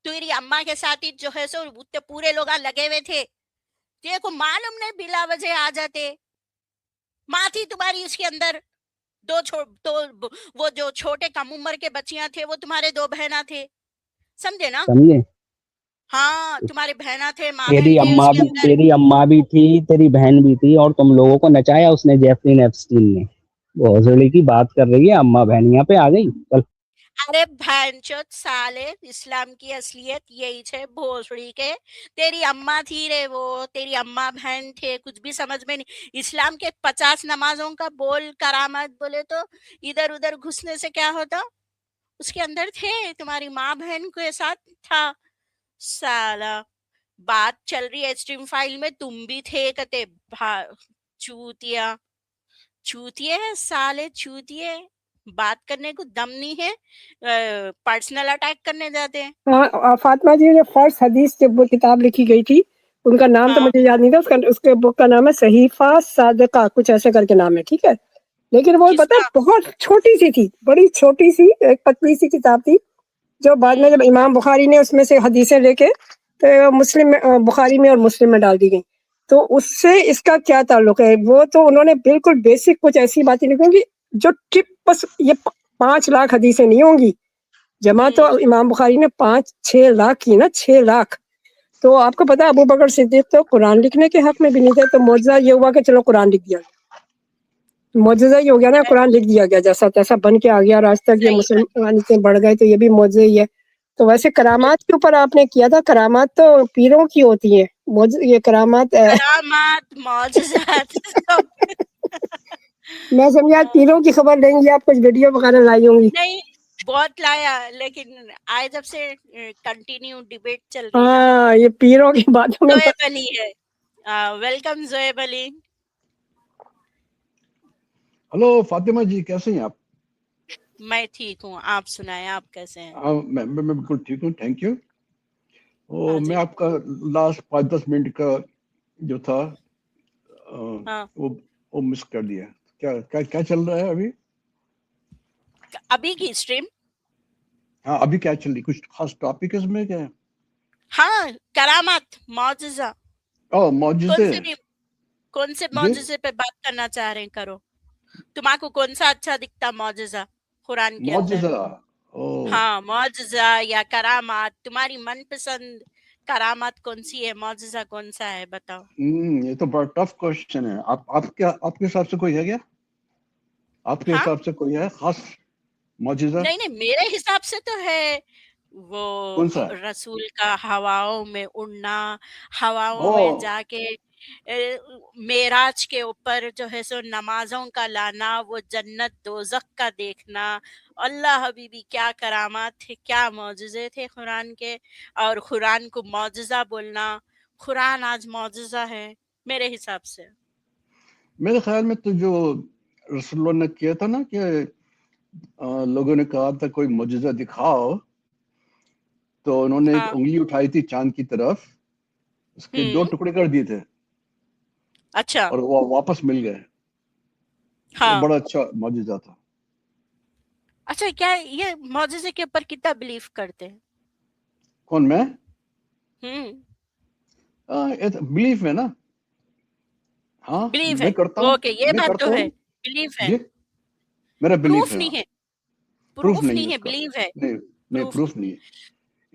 Speaker 2: تیری اماں کے ساتھ ہی جو ہے سو پورے لوگ لگے ہوئے تھے. تیرے کو معلوم نہیں بلا وجہ آ جاتے. ماں تھی تمہاری اس کے اندر. وہ جو چھوٹے کم عمر کے بچیاں تھے وہ تمہارے 2 بہنا تھے. سمجھے نا؟
Speaker 4: سمجھے.
Speaker 2: ہاں تمہارے بہنا تھے ماں بہن
Speaker 4: تیری
Speaker 2: تھے اس کے اندر.
Speaker 4: اماں بھی تھی تیری بہن بھی تھی اور تم لوگوں کو نچایا اس نے جیفرین ایپسٹین نے. وہ حضوری کی بات کر رہی ہے. اماں بہن یہاں پہ آ گئی.
Speaker 2: ارے بہن چوت سالے اسلام کی اصلیت یہی ہے بھوسڑی کے. تیری اماں تھی رے وہ. تیری اماں بہن تھے. کچھ بھی سمجھ میں نہیں. اسلام کے 50 نمازوں کا بول کرامت بولے تو ادھر ادھر گھسنے سے کیا ہوتا. اس کے اندر تھے. تمہاری ماں بہن کے ساتھ تھا. سالا بات چل رہی ہے اسٹریم فائل میں تم بھی تھے کتے چوتیا ہے سالے چوتیے. بات کرنے کو دم نہیں ہے. پرسنل اٹیک کرنے جاتے ہیں.
Speaker 5: ہاں فاطمہ جی نے فرسٹ حدیث جب وہ کتاب لکھی گئی تھی ان کا نام تو مجھے یاد نہیں تھا. اس کے بک کا نام ہے صحیفہ صادقہ کچھ ایسے کر کے نام ہے. ٹھیک ہے. لیکن وہ پتہ بہت چھوٹی سی تھی. بڑی چھوٹی سی ایک پتلی سی کتاب تھی جو بعد میں جب امام بخاری نے اس میں سے حدیثیں لے کے تو مسلم بخاری میں اور مسلم میں ڈال دی گئی. تو اس سے اس کا کیا تعلق ہے؟ وہ تو انہوں نے بالکل بیسک کچھ ایسی باتیں لکھی گی جو ٹپ بس یہ 5 لاکھ حدیثیں نہیں ہوں گی جمع. تو امام بخاری نے 5-6 لاکھ کی نا. 6 لاکھ. تو آپ کو پتا ابو بکر صدیق تو قرآن لکھنے کے حق میں بھی نہیں تھے. تو معجزہ یہ ہوا کہ چلو قرآن لکھ دیا. معجزہ ہی ہو گیا نا. قرآن لکھ دیا گیا جیسا تیسا بن کے آ گیا. اور آج تک یہ مسلمان اتنے بڑھ گئے تو یہ بھی معجزہ ہی ہے. تو ویسے کرامات کے اوپر آپ نے کیا تھا. کرامات تو پیروں کی ہوتی ہیں. یہ کرامات
Speaker 2: معجزات
Speaker 5: میں سمجھا پیروں کی خبر لیں گی آپ. کچھ ویڈیو وغیرہ لائی ہوں گی.
Speaker 2: نہیں بہت لایا لیکن آج جب سے کنٹینیو ڈیبیٹ چل رہی نا.
Speaker 5: ہاں یہ پیروں کی باتوں میں
Speaker 2: زویب علی ہے. ویلکم زویب علی.
Speaker 6: हेलो फातिमा जी, कैसे हैं आप?
Speaker 2: मैं ठीक हूँ, आप सुनाएं, आप कैसे हैं?
Speaker 6: मैं बिल्कुल ठीक हूँ, थैंक यू।
Speaker 2: हाँ
Speaker 6: मैं
Speaker 2: जी।
Speaker 6: आपका लास्ट 5-10 मिनट का जो था
Speaker 2: हाँ,
Speaker 6: वो मिस कर दिया। क्या क्या क्या चल रहा है अभी?
Speaker 2: अभी की स्ट्रीम?
Speaker 6: हाँ, अभी क्या चल रही, कुछ खास टॉपिक इसमें क्या है?
Speaker 2: हाँ, करामात, मौजज़ा,
Speaker 6: ओह,
Speaker 2: कौन
Speaker 6: मौजूज़े
Speaker 2: से भी कौन से
Speaker 6: जी,
Speaker 2: मौजज़े पे बात करना चाह रहे हैं, करो। तुम्हाको कौन सा अच्छा दिखता मौजज़ा कुरान के अंदर?
Speaker 6: मौजूज़ा। ओह,
Speaker 2: हाँ, मौजज़ा या करामात, तुम्हारी मनपसंद करामात कौन सी है, मौजज़ा कौन सा है, बताओ।
Speaker 6: ये तो बड़ा टफ क्वेश्चन है। आपके हिसाब से कोई है क्या? आपके
Speaker 2: हाँ,
Speaker 6: हिसाब से कोई है खास मौजूज़ा?
Speaker 2: नहीं नहीं, मेरे हिसाब से तो है वो
Speaker 6: कौन सा?
Speaker 2: रसूल का हवाओं में उड़ना, हवाओं
Speaker 6: ओह,
Speaker 2: में जाके मेराज के ऊपर जो है सो नमाजों का लाना, वो जन्नत दोजख का देखना। अल्लाह हबीबी, क्या करामात थे, क्या मौजज़े थे कुरान के। और कुरान को मौजज़ा बोलना, कुरान आज मौजज़ा है मेरे हिसाब से।
Speaker 6: मेरे ख्याल में तो जो रसूलुल्लाह ने किया था ना कि लोगों ने कहा था कोई मौजूज़ा दिखाओ, तो उन्होंने एक
Speaker 2: हाँ।
Speaker 6: उंगली उठाई थी चांद की तरफ, उसके 2 टुकड़े कर दिए थे
Speaker 2: अच्छा।
Speaker 6: और वो वापस मिल गए। वो
Speaker 2: हाँ,
Speaker 6: बड़ा अच्छा मौजूज़ा था।
Speaker 2: अच्छा, क्या ये मौजज़े के ऊपर कितना बिलीव करते हैं?
Speaker 6: कौन, मैं?
Speaker 2: हम्म।
Speaker 6: ये तो बिलीफ है ना। हाँ,
Speaker 2: बिलीव है।
Speaker 6: मैं करता हूँ,
Speaker 2: ओके, ये
Speaker 6: मैं
Speaker 2: बात तो
Speaker 6: करता
Speaker 2: है,
Speaker 6: हूँ।
Speaker 2: बिलीव है।
Speaker 6: जी, मेरा बिलीफ
Speaker 2: प्रूफ
Speaker 6: है।
Speaker 2: नहीं
Speaker 6: हाँ,
Speaker 2: है,
Speaker 6: प्रूफ
Speaker 2: प्रूफ
Speaker 6: नहीं है
Speaker 2: नहीं है,
Speaker 6: उसका।
Speaker 2: बिलीव है,
Speaker 6: नहीं, नहीं,
Speaker 2: प्रूफ
Speaker 6: प्रूफ
Speaker 2: नहीं
Speaker 6: नहीं
Speaker 2: है।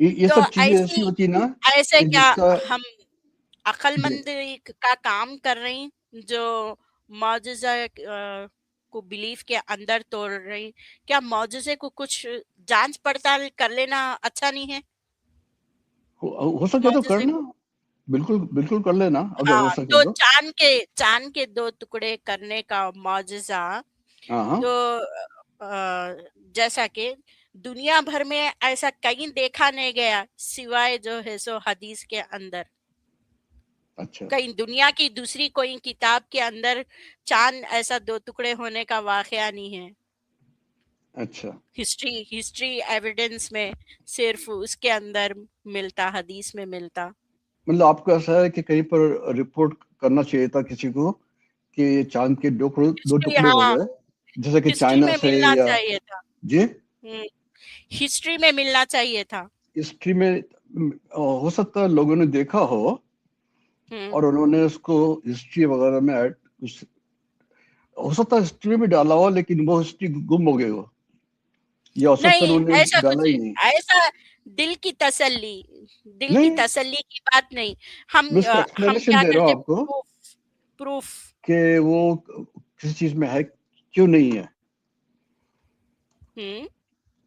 Speaker 6: है। ये
Speaker 2: तो
Speaker 6: सब चीजें ऐसी
Speaker 2: ऐसी
Speaker 6: होती है ना
Speaker 2: ऐसे
Speaker 6: कि
Speaker 2: क्या
Speaker 6: जिसका
Speaker 2: हम
Speaker 6: जी,
Speaker 2: अक्लमंद का काम कर रहे हैं, जो मौजज़ा को बिलीफ के अंदर तोड़ रही? क्या मौजज़े को कुछ जांच पड़ताल कर लेना अच्छा नहीं है?
Speaker 6: हो सके तो
Speaker 2: मौजज़े
Speaker 6: करना,
Speaker 2: को,
Speaker 6: बिल्कुल बिल्कुल कर लेना अगर हो
Speaker 2: हाँ,
Speaker 6: सके
Speaker 2: तो
Speaker 6: तो।
Speaker 2: चांद के 2 टुकड़े करने का मौजज़ा,
Speaker 6: हाँ, हाँ।
Speaker 2: तो जैसा कि दुनिया भर में ऐसा कहीं देखा नहीं गया सिवाय जो है सो हदीस के अंदर।
Speaker 6: अच्छा,
Speaker 2: कहीं दुनिया की दूसरी कोई किताब के अंदर चांद ऐसा 2 टुकड़े होने का वाकया नहीं है।
Speaker 6: अच्छा।
Speaker 2: हिस्ट्री एविडेंस में सिर्फ उसके अंदर मिलता, हदीस में मिलता।
Speaker 6: मतलब आपको ऐसा है कि कहीं पर रिपोर्ट करना चाहिए था किसी को कि ये चांद के 2
Speaker 2: हिस्ट्री,
Speaker 6: टुकड़े हो
Speaker 2: हाँ,
Speaker 6: गए, जैसे कि
Speaker 2: हिस्ट्री
Speaker 6: चाइना
Speaker 2: में
Speaker 6: से
Speaker 2: मिलना
Speaker 6: या
Speaker 2: चाहिए था।
Speaker 6: जी,
Speaker 2: हिस्ट्री में मिलना चाहिए था।
Speaker 6: हिस्ट्री में हो सकता है लोगों ने देखा हो
Speaker 2: हम्म।
Speaker 6: और उन्होंने उसको हिस्ट्री वगैरह में ऐड कुछ, हो सकता है हिस्ट्री में डाला हो लेकिन वो हिस्ट्री गुम हो गई हो, या हो सकता है
Speaker 2: नहीं,
Speaker 6: उन्होंने
Speaker 2: ऐसा
Speaker 6: डाला
Speaker 2: कुछ
Speaker 6: ही
Speaker 2: नहीं,
Speaker 6: नहीं।
Speaker 2: ऐसा दिल की तसल्ली, दिल की
Speaker 6: नहीं,
Speaker 2: तसल्ली की बात नहीं। हम
Speaker 6: मैं इसका
Speaker 2: हम
Speaker 6: एक्सप्लेनेशन
Speaker 2: क्या
Speaker 6: दे रहा हूँ
Speaker 2: करते,
Speaker 6: आपको
Speaker 2: प्रूफ, प्रूफ।
Speaker 6: कि वो किसी चीज में है क्यों नहीं है,
Speaker 2: हम्म।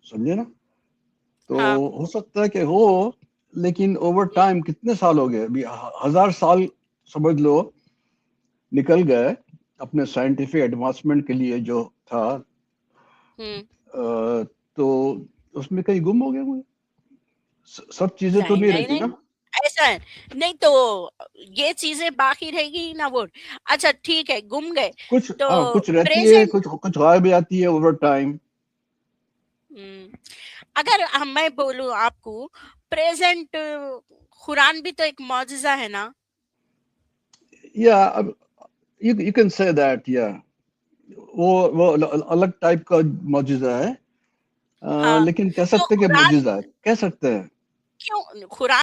Speaker 6: समझे ना? तो
Speaker 2: हाँ।
Speaker 6: हो सकता है कि हो, लेकिन ओवर टाइम कितने साल हो गए, अभी 1000 साल समझ लो निकल गए अपने साइंटिफिक एडवांसमेंट के लिए जो था,
Speaker 2: हम्म।
Speaker 6: तो उसमें कहीं गुम हो गए होंगे। सब चीजें तो
Speaker 2: नहीं
Speaker 6: नहीं
Speaker 2: नहीं
Speaker 6: रहती
Speaker 2: नहीं,
Speaker 6: ना।
Speaker 2: ऐसा है। नहीं तो ये चीजें बाकी रहेगी ना, वो अच्छा ठीक है, गुम गए
Speaker 6: कुछ,
Speaker 2: तो
Speaker 6: हाँ, कुछ रहती है,
Speaker 2: प्रेजेंट।
Speaker 6: कुछ कुछ गायब भी आती है ओवर टाइम।
Speaker 2: अगर मैं बोलूं आपको, प्रेजेंट कुरान भी तो एक मौजज़ा है ना।
Speaker 6: या यू कैन से दैट, या वो अलग टाइप का मौजूदा है,
Speaker 2: हाँ,
Speaker 6: लेकिन कह
Speaker 2: तो
Speaker 6: सकते हैं कि
Speaker 2: कुरान
Speaker 6: मौजूदा है, कह सकते हैं।
Speaker 2: क्यों कुरान